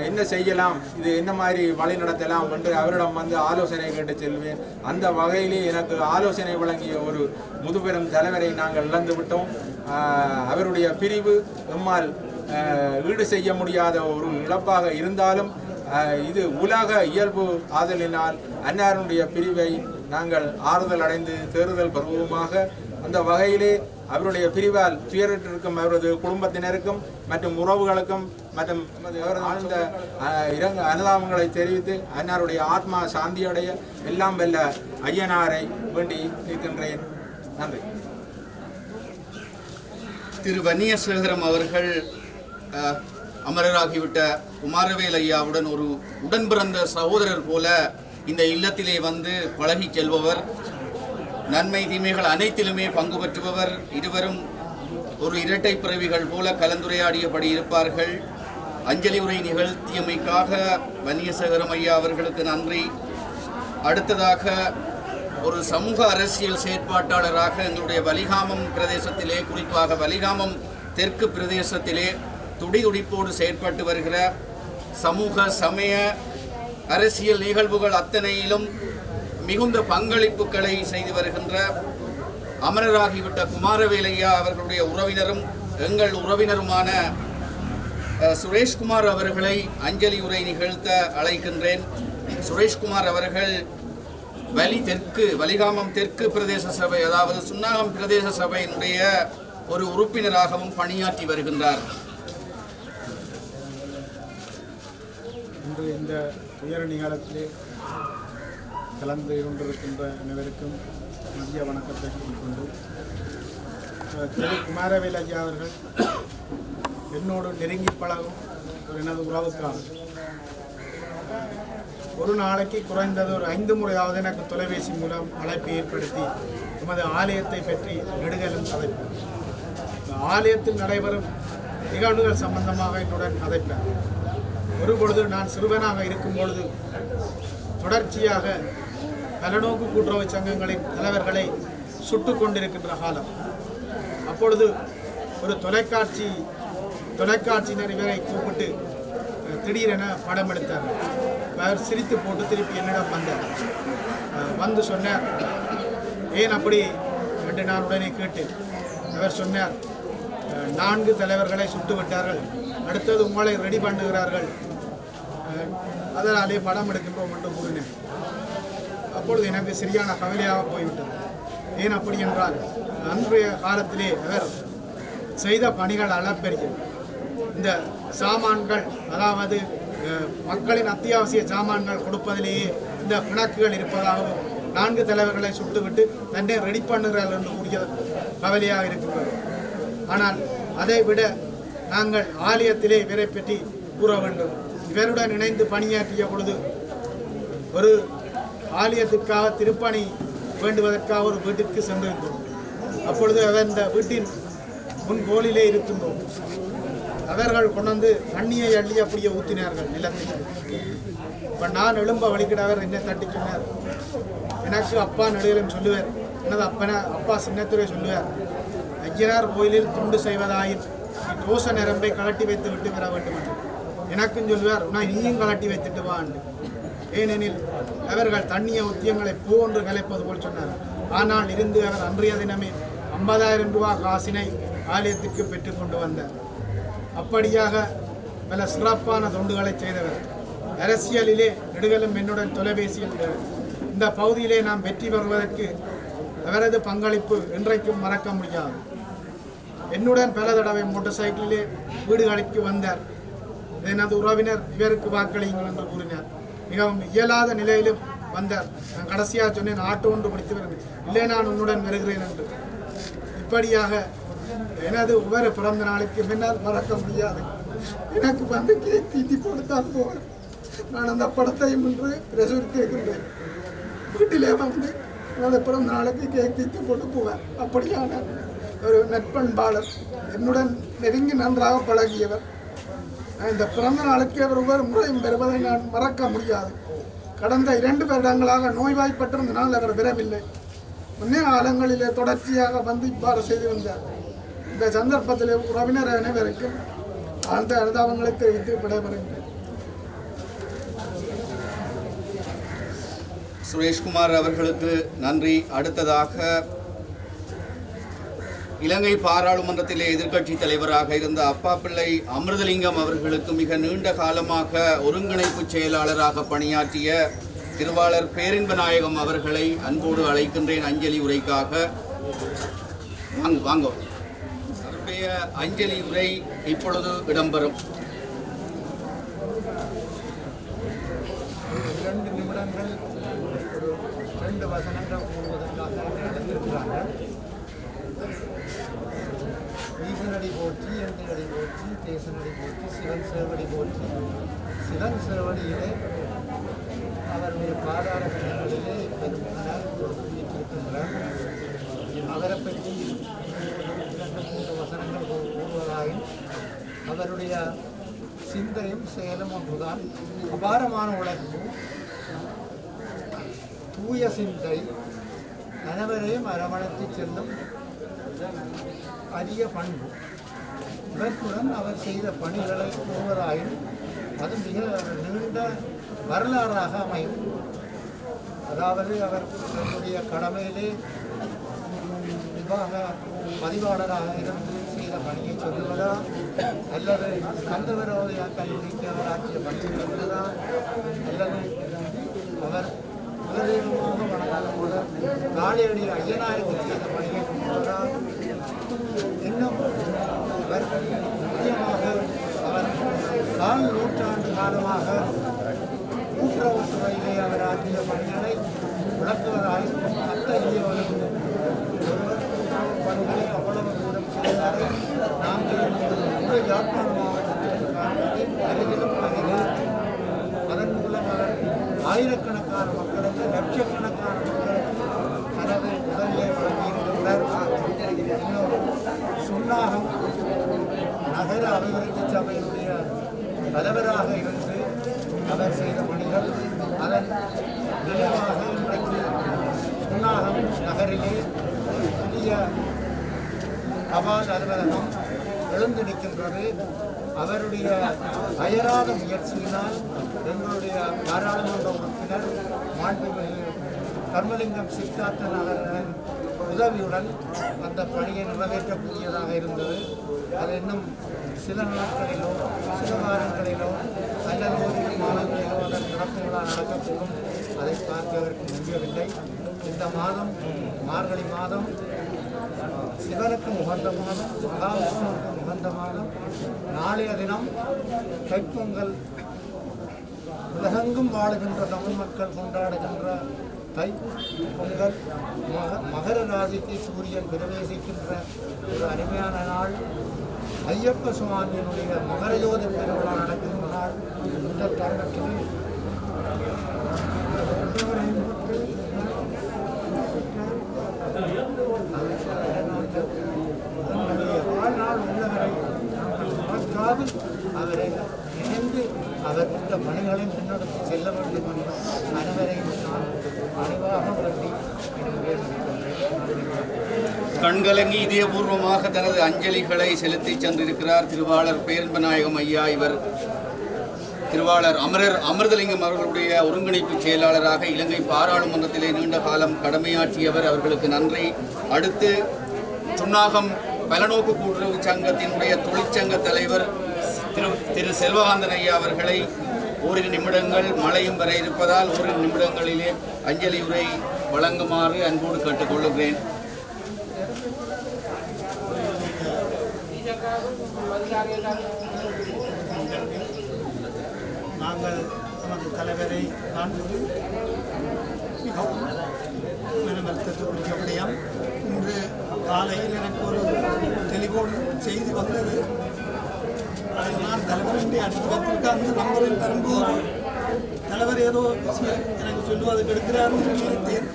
என்ன செய்யலாம், இது என்ன மாதிரி வழி நடத்தலாம் என்று அவரிடம் வந்து ஆலோசனை கேட்டு செல்வேன். அந்த வகையிலே எனக்கு ஆலோசனை வழங்கிய ஒரு முதுபெரும் தலைவரை நாங்கள் இழந்து விட்டோம். அவருடைய பிரிவு நம்மால் ஈடு செய்ய முடியாத ஒரு இழப்பாக இருந்தாலும் இது உலக இயல்பு ஆதலினால் அன்னாருடைய பிரிவை நாங்கள் ஆறுதல் அடைந்து தேறுதல் பருவமாக அந்த வகையிலே அவருடைய பிரிவால் துயரிட்டிருக்கும் அவரது குடும்பத்தினருக்கும் மற்றும் உறவுகளுக்கும் மற்றும் ஆழ்ந்த அனுதாபங்களை தெரிவித்து அன்னாருடைய ஆத்மா சாந்தியடைய எல்லாம் வல்ல ஐயனாரை வேண்டி இருக்கின்றேன். நன்றி. திரு வன்னியசேகரம் அவர்கள் அமரராகிவிட்ட குமாரவேல் ஐயாவுடன் ஒரு உடன் பிறந்த சகோதரர் போல இந்த இல்லத்திலே வந்து பழகி செல்பவர், நன்மை தீமைகள் அனைத்திலுமே பங்கு பெற்றுபவர். இருவரும் ஒரு இரட்டை பிறவிகள் போல கலந்துரையாடியபடி இருப்பார்கள். அஞ்சலி உரை நிகழ்த்தியமைக்காக வன்னியசேகரம் ஐயா அவர்களுக்கு நன்றி. அடுத்ததாக ஒரு சமூக அரசியல் செயற்பாட்டாளராக எங்களுடைய வலிகாமம் பிரதேசத்திலே, குறிப்பாக வலிகாமம் தெற்கு பிரதேசத்திலே துடிதுடிப்போடு செயற்பட்டு வருகிற சமூக சமய அரசியல் நிகழ்வுகள் அத்தனையிலும் மிகுந்த பங்களிப்புகளை செய்து வருகின்ற அமரராகிவிட்ட குமாரவேலையா அவர்களுடைய உறவினரும் எங்கள் உறவினருமான சுரேஷ்குமார் அவர்களை அஞ்சலி உரை நிகழ்த்த அழைக்கின்றேன். சுரேஷ்குமார் அவர்கள் வலிகாமம் தெற்கு பிரதேச சபை, அதாவது சுன்னாகம் பிரதேச சபையினுடைய ஒரு உறுப்பினராகவும் பணியாற்றி வருகின்றார். இன்று இந்த உயர நிகழ்ச்சியிலே கலந்து கொண்டிருக்கின்ற அனைவருக்கும் மதிய வணக்கத்தை கொண்டு திரு குமாரவேல் ஐயா அவர்கள் என்னோடு நெருங்கி பழகும் எனது உறவுக்காக ஒரு நாளைக்கு குறைந்தது ஒரு 5 முறையாவது எனக்கு தொலைபேசி மூலம் அழைப்பு ஏற்படுத்தி எமது ஆலயத்தை பற்றி நெடுகலும் கதைப்பார். இந்த ஆலயத்தில் நடைபெறும் நிகழ்வுகள் சம்பந்தமாக என்னுடன் கதைப்பார். ஒரு பொழுது நான் சிறுவனாக இருக்கும் பொழுது தொடர்ச்சியாக பலநோக்கு கூட்டுறவு சங்கங்களின் தலைவர்களை சுட்டு கொண்டிருக்கின்ற காலம். அப்பொழுது ஒரு தொலைக்காட்சியினர் இவரை கூப்பிட்டு திடீரென படம் எடுத்தார். அவர் சிரித்து போட்டு திருப்பி என்னிடம் வந்தார். வந்து சொன்னார், ஏன் அப்படி என்று நான் உடனே கேட்டேன். அவர் சொன்னார், 4 தலைவர்களை சுட்டு விட்டார்கள், அடுத்தது உங்களை ரெடி பண்ணுகிறார்கள், அதனாலே படம் எடுக்கின்றோம் என்று கூறினேன். அப்பொழுது எனக்கு சரியான கவலையாக போய்விட்டது. ஏன் அப்படி என்றால், அன்றைய காலத்திலே அவர் செய்த பணிகள் அளப்பெரிய. இந்த சாமான்கள், அதாவது மக்களின் அத்தியாவசிய சாமான்கள் கொடுப்பதிலேயே இந்த பிணக்குகள் இருப்பதாகவும் 4 தலைவர்களை சுட்டுவிட்டு தன்னை ரெடி பண்ணுகிறார்கள் என்று கூறிய கவலையாக இருக்கின்றது. ஆனால் அதை விட நாங்கள் ஆலயத்திலே இவரை பற்றி கூற வேண்டும். இவருடன் இணைந்து பணியாற்றிய பொழுது ஒரு ஆலயத்திற்காக திருப்பணி வேண்டுவதற்காக ஒரு வீட்டிற்கு சென்றிருந்தோம். அப்பொழுது அவர் இந்த வீட்டின் முன்கோலிலே இருக்கின்றோம். அவர்கள் கொண்டு தண்ணியை அள்ளி அப்படியே ஊற்றினார்கள் நிலத்தில். இப்போ நான் எழும்ப வழிகிட அவர் என்னை தட்டி சொன்னார். எனக்கு அப்பா நடுவிலும் சொல்லுவார், எனது அப்பா சின்னத்துறை சொல்லுவார், ஐயனார் கோயிலில் தொண்டு செய்வதாயின் தோச நரம்பை கலட்டி வைத்து விட்டு வர வேண்டும் என்று. எனக்கும் சொல்லுவார், நான் நீயும் கலட்டி வைத்துட்டு வா என்று. ஏனெனில் அவர்கள் தண்ணிய உத்தியங்களை போன்று கலைப்பது போல் சொன்னார். ஆனால் இருந்து அவர் அன்றைய தினமே 50,000 ரூபாய் காசினை ஆலயத்திற்கு பெற்றுக்கொண்டு வந்தார். அப்படியாக பல சிறப்பான தொண்டுகளை செய்தவர். அரசியலிலே நெடுகலும் என்னுடன் தொலைபேசியில் இந்த பகுதியிலே நாம் வெற்றி பெறுவதற்கு அவரது பங்களிப்பு இன்றைக்கும் மறக்க முடியாது. என்னுடன் பல தடவை மோட்டார் சைக்கிளிலே வீடுகளுக்கு வந்தார். எனது உறவினர் இவருக்கு வாக்களியுங்கள் என்று கூறினார். மிகவும் இயலாத நிலையிலும் வந்தார். நான் கடைசியாக சொன்னேன், ஆட்டோ ஒன்று பிடித்து வருகிறேன், இல்லை நான் உன்னுடன் வருகிறேன் என்று. இப்படியாக எனது ஒவ்வொரு பிறந்த நாளுக்கு முன்னால் மறக்க முடியாது. எனக்கு வந்து கேக் தீத்தி போட்டுத்தான் போவேன். நான் அந்த படத்தையும் இன்று பிரசுரித்திருக்கின்றேன். வீட்டிலே வந்து எனது பிறந்த நாளுக்கு கேக் தீத்தி போட்டு போவேன். அப்படியான ஒரு நட்பண்பாளர், என்னுடன் நெருங்கி நன்றாக பழகியவர். இந்த பிறந்த நாளுக்கு அவர் ஒவ்வொரு முறையும் பெறுவதை நான் மறக்க முடியாது. கடந்த 2 வருடங்களாக நோய்வாய்ப்பட்டிருந்தனால் அவர் பெறவில்லை. முன்னே காலங்களிலே தொடர்ச்சியாக வந்து இவ்வாறு செய்து வந்தார். இந்த சந்தர்ப்பத்தில் உறவினர் அனைவருக்கும் அந்த அனுதாபங்களை தெரிவித்து விடைபெறுகின்றேன். சுரேஷ்குமார் அவர்களுக்கு நன்றி. அடுத்ததாக இலங்கை பாராளுமன்றத்திலே எதிர்க்கட்சி தலைவராக இருந்த அப்பா பிள்ளை அமிர்தலிங்கம் அவர்களுக்கு மிக நீண்ட காலமாக ஒருங்கிணைப்பு செயலாளராக பணியாற்றிய திருவாளர் பேரின்பநாயகம் அவர்களை அன்போடு அழைக்கின்றேன் அஞ்சலி உரைக்காக. வாங்க. அவருடைய அஞ்சலி உரை இப்பொழுது இடம்பெறும். 2 நிமிடங்கள் 2 வசனங்கள் கூறுவதற்காக நடத்திருக்கிறார்கள். ஈசனடி போற்றி, எந்தடி போற்றி, தேசனடி போற்றி, சிவன் சேவடி போற்றி. சிவன் சேவடியிலே அவருடைய பாதார கணங்களிலே இருக்கின்றார். அவரை பற்றி 2-3 வசனங்கள் கூறுவதாயின் அவருடைய சிந்தையும் செயலும் ஒன்றுதான். அபாரமான உழைப்பு, தூய சிந்தை, அனைவரையும் அரவணைத்து செல்லும் அரிய பண்பு. இவற்றுடன் அவர் செய்த பணிகளை கூறுவதாயின் அது மிக நீண்ட வரலாறாக அமையும். அதாவது அவர் தன்னுடைய கடமையிலே நிர்வாக பதிவாளராக இருந்து செய்த பணியை சொல்லுவதா, அல்லது ஸ்கந்த விரோதியா கல்லூரிக்கு அவர் ஆற்றிய பணியை சொல்லுவதா, அல்லது அவர் முதலீடுமாக வழங்கப்போத காளியடி ஐயனாருக்கு செய்த பணியை சொல்லுவதா, இன்னும் அவர் முக்கியமாக அவர் 4 நூற்றாண்டு காலமாக கூட்டுறவுத்துறையிலே அவர் ஆற்றிய பணிகளை விளக்குவதாய் அத்தகைய ஒருவர் பணிகளை அவ்வளவு தூரம் செய்தார். நாங்கள் யாழ்ப்பாண மாவட்டத்தில் அருகிலும் அருகில் அதன் மூலம் அவர் ஆயிரக்கணக்கான மக்களுக்கு, லட்சக்கணக்கான மக்களுக்கு தனது உதவியை வழங்கியிருக்கின்றார். இன்னும் சுன்னாகம் நகர அபிவிருத்தி சபையினுடைய தலைவராக இருந்து அவர் செய்த பணிகள் அதன் நினைவாக இன்றைக்கு தபால் அலுவலகம் எழுந்து நிற்கின்றது. அவருடைய அயராத முயற்சியினால் எங்களுடைய பாராளுமன்ற உறுப்பினர் மாண்புமிகு தர்மலிங்கம் சித்தார்த்தன் அவர்களின் உதவியுடன் அந்த பணியை நிறைவேற்றக்கூடியதாக இருந்தது. அது இன்னும் சில நாட்களிலோ சில வாரங்களிலோ அல்லது ஒரு மாதங்களிலோ அதன் நடப்பு விழா நடக்கக்கூடும். அதை பார்ப்பதற்கு முடியவில்லை. இந்த மாதம் மார்கழி மாதம் சிவனுக்கு உகந்த மாதம், மகாவிஷ்ணுவுக்கு உகந்த மாதம். நாளைய தினம் தைப்பொங்கல் உலகெங்கும் வாழுகின்ற தமிழ் மக்கள் கொண்டாடுகின்ற தை பொங்கல். மகர ராசிக்கு சூரியன் பிரவேசிக்கின்ற ஒரு அருமையான நாள். ஐயப்ப சுவாமியினுடைய மகர ஜோதி பெருவிழா நடக்கின்ற நாள். இந்த தருணத்தில் வாழ்நாள் உள்ளவரை மறக்காது அவரை நினைந்து அவர் இந்த பணிகளை முன்னெடுத்து செல்ல வேண்டும் என்று அனைவரையும் நான் பணிவாக வேண்டி கண்கலங்கி இதயபூர்வமாக தனது அஞ்சலிகளை செலுத்தி சென்றிருக்கிறார் திருவாளர் பேரன்பநாயகம் ஐயா. இவர் திருவாளர் அமிர்தலிங்கம் அவர்களுடைய ஒருங்கிணைப்பு செயலாளராக இலங்கை பாராளுமன்றத்திலே நீண்ட காலம் கடமையாற்றியவர். அவர்களுக்கு நன்றி. அடுத்து சுன்னாகம் பலநோக்கு கூட்டுறவு சங்கத்தினுடைய தொழிற்சங்க தலைவர் திரு செல்வகாந்தன் ஐயா அவர்களை ஓரிரு நிமிடங்கள் மழையும் வர இருப்பதால் ஓரிரு நிமிடங்களிலே அஞ்சலி உரை வழங்குமாறு அன்போடு கேட்டுக்கொள்கிறேன். நாங்கள் நமது தலைவரை காண்பது மிகவும் மனவருத்தத்துக்குரிய விடயம். இன்று காலையில் எனக்கு ஒரு டெலிஃபோன் செய்தி வந்தது. அதை நான் தலைவருடைய அனுபவத்திற்கு அந்த நம்பரில் வரும்போது தலைவர் ஏதோ எனக்கு சொல்லுவதற்கு எடுக்கிறார் என்று நினைத்தேன்.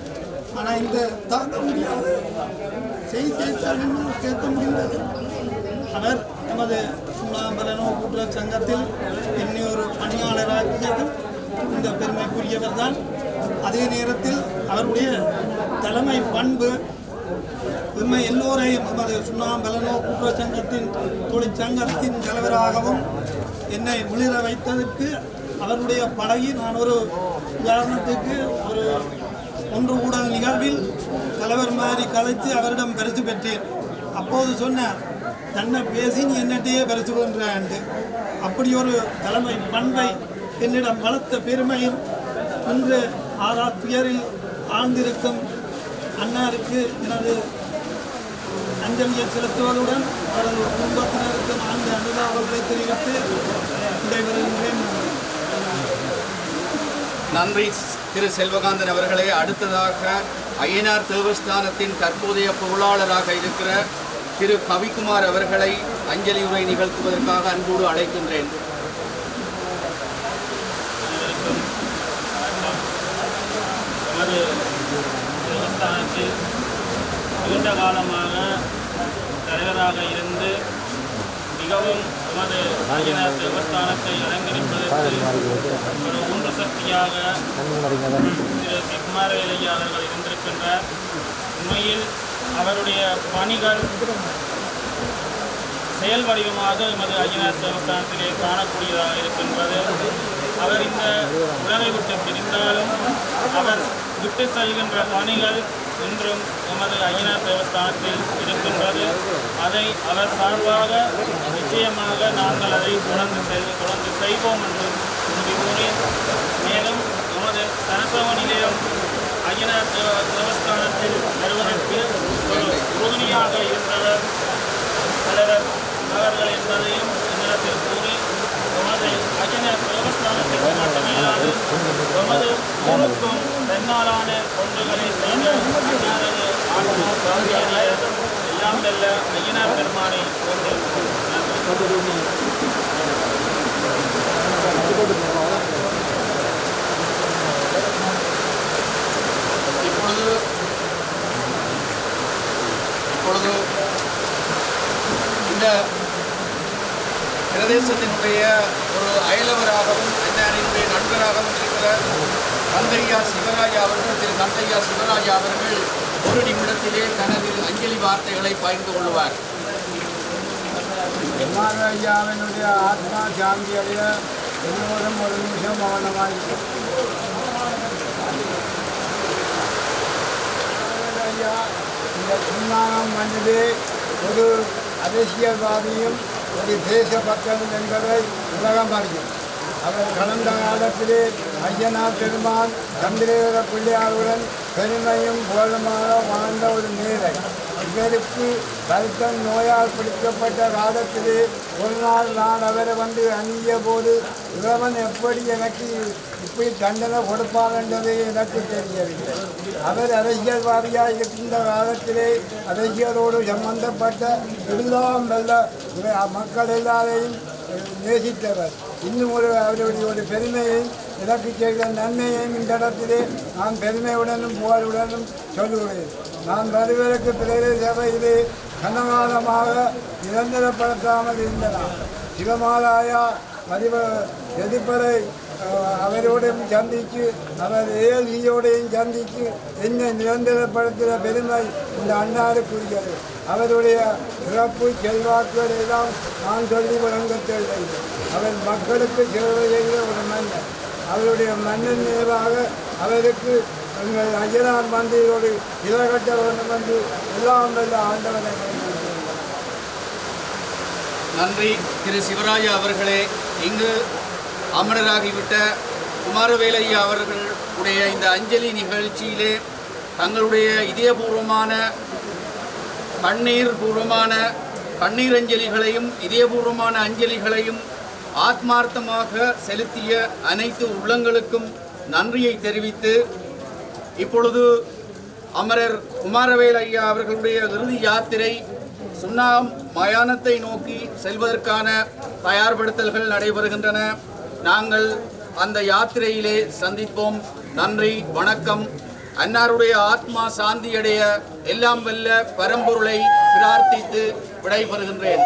ஆனால் இந்த தாங்க முடியாத செய்தியை கேட்க முடிந்தது. அவர் நமது சுண்ணாம்பலனோ கூட்டுறவு சங்கத்தில் என்னை ஒரு பணியாளராக்கியது இந்த பெருமைக்குரியவர் தான். அதே நேரத்தில் அவருடைய தலைமை பண்பு உண்மை எல்லோரையும் நமது சுண்ணாம்பலனோ கூட்டுறவு சங்கத்தின் தொழிற்சங்கத்தின் தலைவராகவும் என்னை விளிர வைத்ததற்கு அவருடைய பழகி நான் ஒரு உதாரணத்துக்கு ஒன்று ஊடல் நிகழ்வில் தலைவர் மாதிரி கதைத்து அவரிடம் பரிசு பெற்றேன். அப்போது சொன்னார், தன்னை பேசி நீ என்னட்டையே பரிசு பென்றாண்டு. அப்படி ஒரு தலைமை பண்பை என்னிடம் வளர்த்த பெருமையும் இன்று ஆராத்துயரில் ஆழ்ந்திருக்கும் அன்னாருக்கு எனது அஞ்சலியை செலுத்துவதுடன் அவரது குடும்பத்தினருக்கு ஆழ்ந்த அனுதாபங்களை தெரிவித்து விடைபெறுகின்றேன். நன்றி திரு செல்வகாந்தன் அவர்களே. அடுத்ததாக ஐயனார் தேவஸ்தானத்தின் தற்போதைய பொருளாளராக இருக்கிற திரு கவிக்குமார் அவர்களை அஞ்சலி உரை நிகழ்த்துவதற்காக அன்போடு அழைக்கின்றேன். நமது தேவஸ்தானத்தில் நீண்ட காலமாக தலைவராக இருந்து மிகவும் நமது ஐயனார் தேவஸ்தானத்தை அலங்கரிப்பதற்கு ஒரு ஊன்று சக்தியாக திரு குமாரவேலையா அவர்கள் இருந்திருக்கின்றார். உண்மையில் அவருடைய பணிகள் செயல் வடிவமாக எமது ஐயனார் தேவஸ்தானத்திலே காணக்கூடியதாக இருக்கின்றது. அவர் இந்த உலகை விட்டு பிரிந்தாலும் அவர் விட்டு செல்கின்ற பணிகள் இன்றும் எமது ஐயனார் தேவஸ்தானத்தில் இருக்கின்றது. அதை அவர் சார்பாக நிச்சயமாக நாங்கள் அதை தொடர்ந்து செய்வோம் என்று கூறி, மேலும் எமது சனசவனிலேயும் ஐயனார் தேவஸ்தானத்தில் வருவதற்கு ஒரு உறுதுணையாக இருந்தவர் தலைவர் அவர்கள் என்பதையும் இந்நேரத்தில் கூறி, எமது ஐயனார் தேவஸ்தானத்திற்கு மட்டுமில்லாது எமது ஊருக்கும் பெண்ணாலான ஒன்றுகளை செய்த அன்னாரது ஆத்மா சாந்தியடைய எல்லாம் வெல்ல ஐயனார் பெருமானை இப்பொழுது இந்த பிரதேசத்தினுடைய ஒரு அயலவராகவும் அண்ணாரினுடைய நண்பராகவும் இருக்கிற கந்தையா சிவராஜா அவர்கள் திரு கந்தையா சிவராஜா அவர்கள் ஒரு நிமிடத்திலே தனது அஞ்சலி வார்த்தைகளை பகிர்ந்து கொள்வார். ஐயாவினுடைய ஆத்மா சாந்தி அடைய எல்லோரும் ஒரு நிமிஷம் மௌனமாக ஐயா இந்த சுண்ணாகம் வந்தது ஒரு அரசியல்வாதியும் ஒரு தேசபக்தனும் என்பதை உலகம் அறியும். அவர் கடந்த காலத்திலே ஐயனார் பெருமான் சந்திரேர பிள்ளையாருடன் பெருமையும் புகழுமாக வாழ்ந்த ஒரு மேலை. இவருக்கு வருத்தம் நோயால் பிடிக்கப்பட்ட காலத்திலே ஒரு நாள் நான் அவரை வந்து அணுகிய போது இறைவன் எப்படி எனக்கு இப்படி தண்டனை கொடுப்பார் என்பதை எனக்கு தெரியவில்லை. அவர் அரசியல்வாதியாக இருக்கின்ற காலத்திலே அரசியலோடு சம்பந்தப்பட்ட எல்லாம் வல்ல மக்கள் எல்லாரையும் நேசித்தவர். இன்னும் அவருடைய ஒரு பெருமையை எனக்கு செய்த நன்மையையும் இந்த இடத்திலே நான் பெருமையுடனும் புகழுடனும் சொல்லுகிறேன். நான் வருவதற்கு பிறகு சபையிலே கனகாலமாக நிரந்தரப்படுத்தாமல் இருந்தனர். சிவமாலாயா எதிர்ப்பரை அவரோடையும் சந்தித்து அவர் ஏஎல்சியோடையும் சந்தித்து என்னை நிரந்தரப்படுத்துகிற பெருமை இந்த அண்ணாருக்குரியது. அவருடைய சிறப்பு செல்வாக்குகள் எல்லாம் நான் சொல்லி வழங்கவில்லை. அவர் மக்களுக்கு சேவை செய்கிற ஒரு மன்னன். அவருடைய மன்னன் நினைவாக அவருக்கு எங்கள் ஐயனார் மந்திரோடு இலகட்ட வேண்டும் என்று எல்லாம் வல்ல ஆண்டவனை நன்றி. திரு சிவராஜா அவர்களே, இங்கு அமரராகிவிட்ட குமாரவேலையா அவர்களுடைய இந்த அஞ்சலி நிகழ்ச்சியிலே தங்களுடைய இதயபூர்வமான கண்ணீர் அஞ்சலிகளையும் இதயபூர்வமான அஞ்சலிகளையும் ஆத்மார்த்தமாக செலுத்திய அனைத்து உள்ளங்களுக்கும் நன்றியை தெரிவித்து, இப்பொழுது அமரர் குமாரவேலையா அவர்களுடைய இறுதி யாத்திரை சுண்ணாகம் மயானத்தை நோக்கி செல்வதற்கான தயார்படுத்தல்கள் நடைபெறுகின்றன. நாங்கள் அந்த யாத்திரையிலே சந்திப்போம். நன்றி, வணக்கம். அன்னாருடைய ஆத்மா சாந்தியடைய எல்லாம் வல்ல பரம்பொருளை பிரார்த்தித்து விடைபெறுகின்றேன்.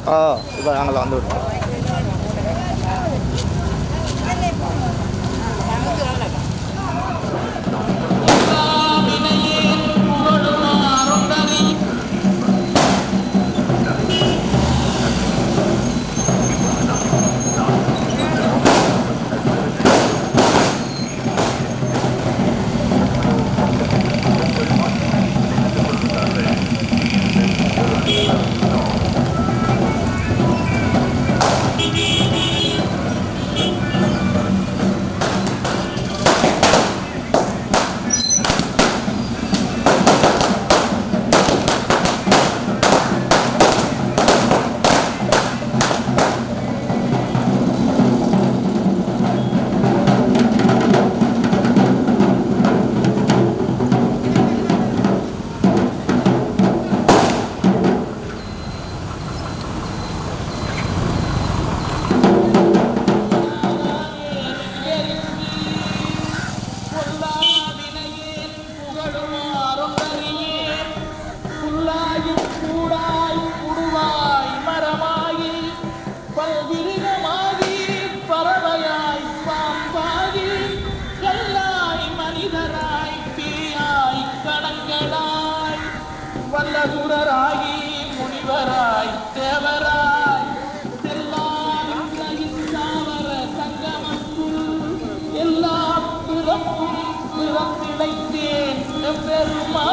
இப்போ நாங்கள் வந்து விட்டோம். வல்லதுரராகி முனிவராய் தேவராய் தாவர சங்கமத்துள் எல்லா பிறப்பும் பிறப்பிழைத்தேன் பெருமா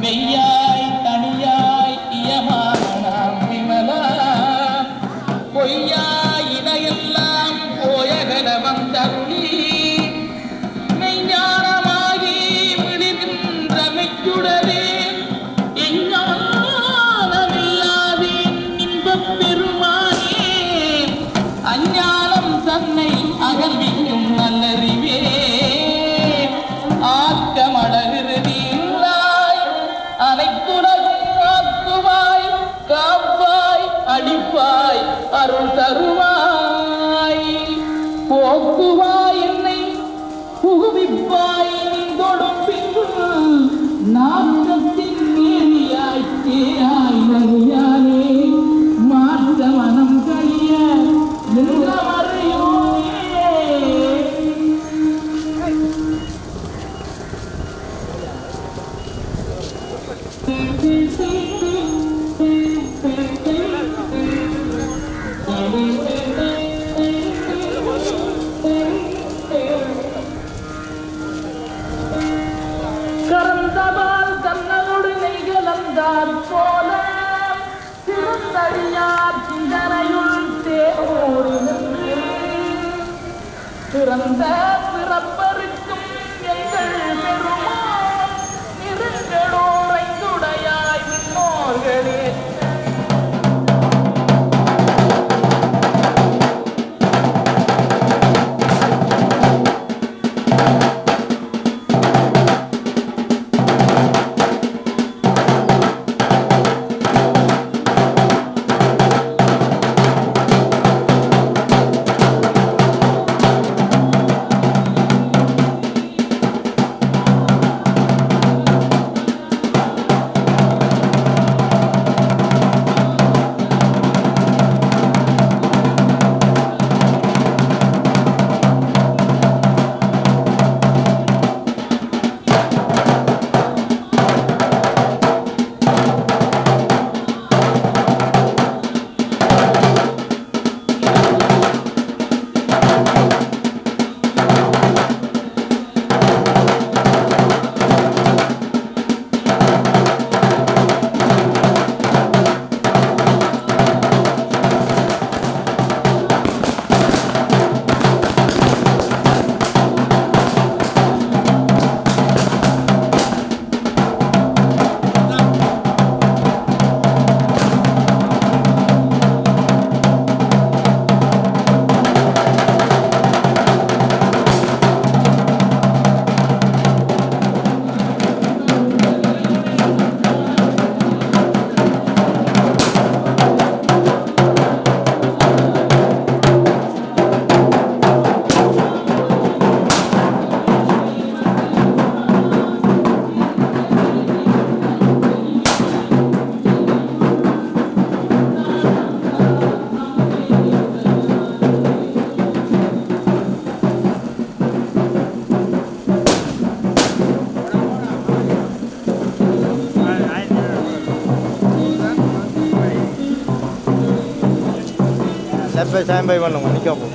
மெய்யாய் தனியாய் இயமானாம் விமலா பொய்யாய் இதையெல்லாம் போயகல வந்தருளி மெய்ஞானமாகி விடுகின்ற மெச்சுடரே எஞ்ஞானமில்லாதேன் இன்பப் பெருமானே அஞ்ஞானம் தன்னை அகல்விக்கும் நல்லறிவே ஆக்கமளவிருதியில்லாய் அனைத்துலகும் ஆக்குவாய் காப்பாய் அடிப்பாய் அருள் தருவாய் போக்குவாய் என்னை புகுவிப்பாய் நின்றொடும் பின்பு நாற்றத்தின் மேலியாய் தேயாய் நதியானே மாற்ற மனம் கழிய நின்ற மறையோனே கரந்தபால் கண்ணனோடு நெய்கலந்தார் போல திருந்தடியார் சிந்தனையுள் தேனோடு நின்று பிறந்த பிறப்பருக்கும் எங்கள் பெருமான் இருங்களோரைந்துடையாய் விண்ணோர்களே ஸ்டாண்ட் பை பண்ணுங்க நிற்க போ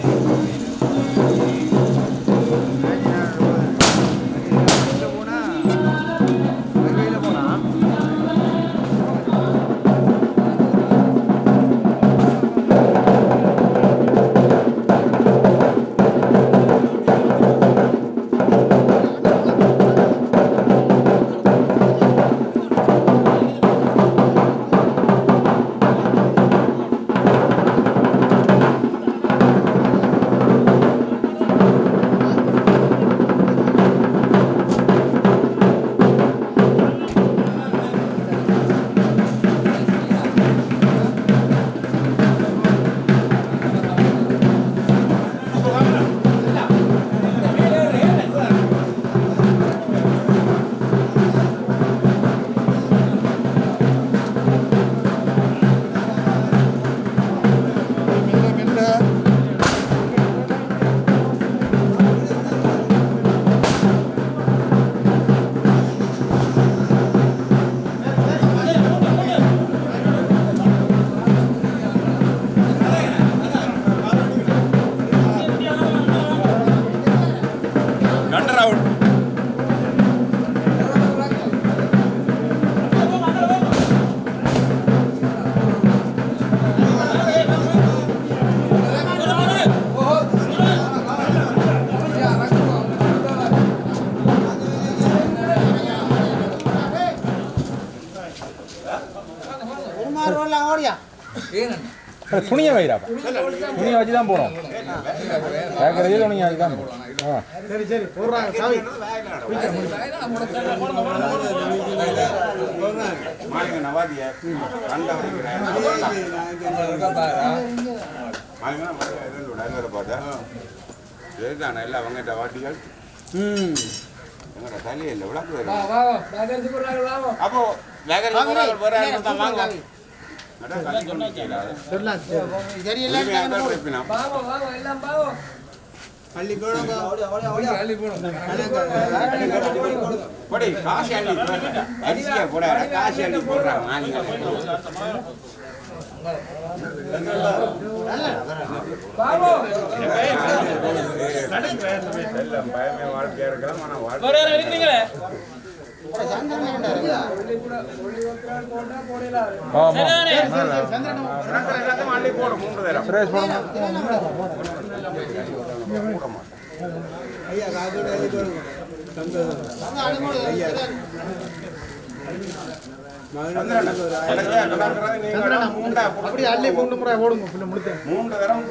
துணியை வைராப்பா துணியை வச்சு தான் போகிறோம் கேட்குறதே துணியை வச்சு தான் போகிறோம் சரி சரி போடுறாங்க சாவி எல்லாம் அவங்ககிட்ட வாட்டிகள் தலையில் விளக்கு அப்போ வாங்க பயமே வாழ்க்கையா இருக்கலாம் அப்படி அள்ளி 3 முறை ஓடுங்க 3 தரம்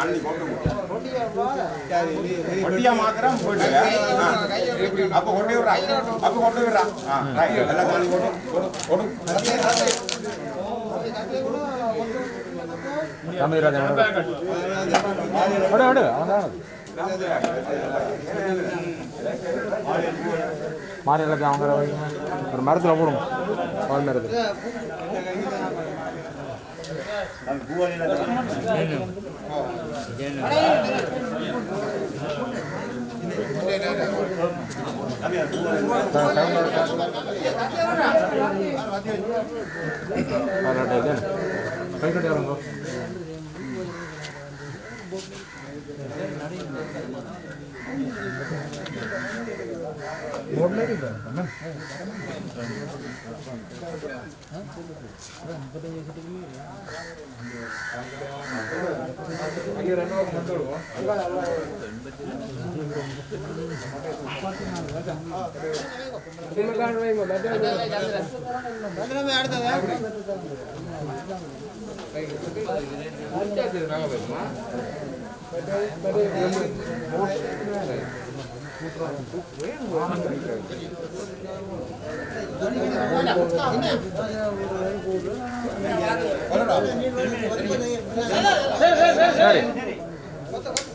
அள்ளி கொட்டியா மாத்திரம் போயிட்டு அப்ப கொண்டு விடுறா அப்ப கொண்டு விடுறா எல்லாம் தாண்டி கொடு மாறி எல்லாத்தையும் அவங்க ஒரு மரத்தில் போடுங்க பால் மரத்தில்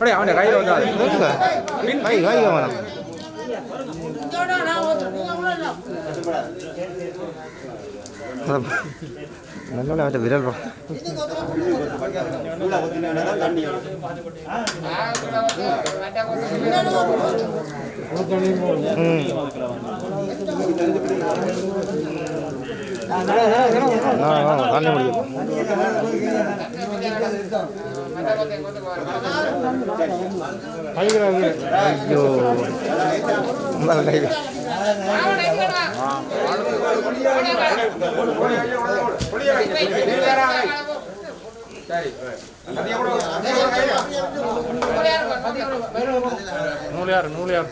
அவன் கையில் வந்தா கை கை வேணாம் நல்ல அவன் விரல் தண்ணி முடியும் ஐயோ நூலியார் நூலியார்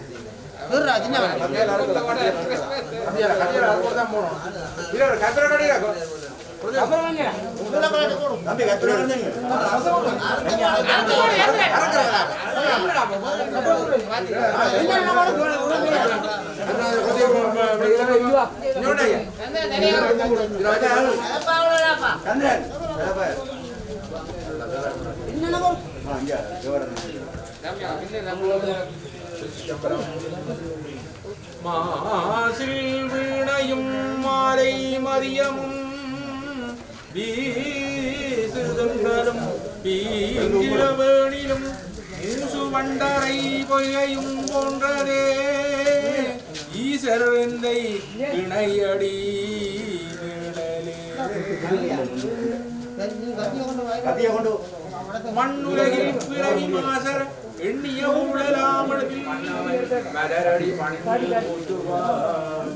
மாசில் வீணையும் மாலை மதியமும் வீசுதங்களும் பீங்கிரவேணிலும் மூசுவண்டரை பொய்கையும் போன்றதே ஈசர் எந்தை இணையடி மண்ணுலகில் பிறவி மாசர் எண்ணிய ஊழலாமல் மலரடி பணிந்து போற்றுவார்.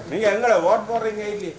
நீங்க எங்களை ஓட் போடுறீங்க இல்லையே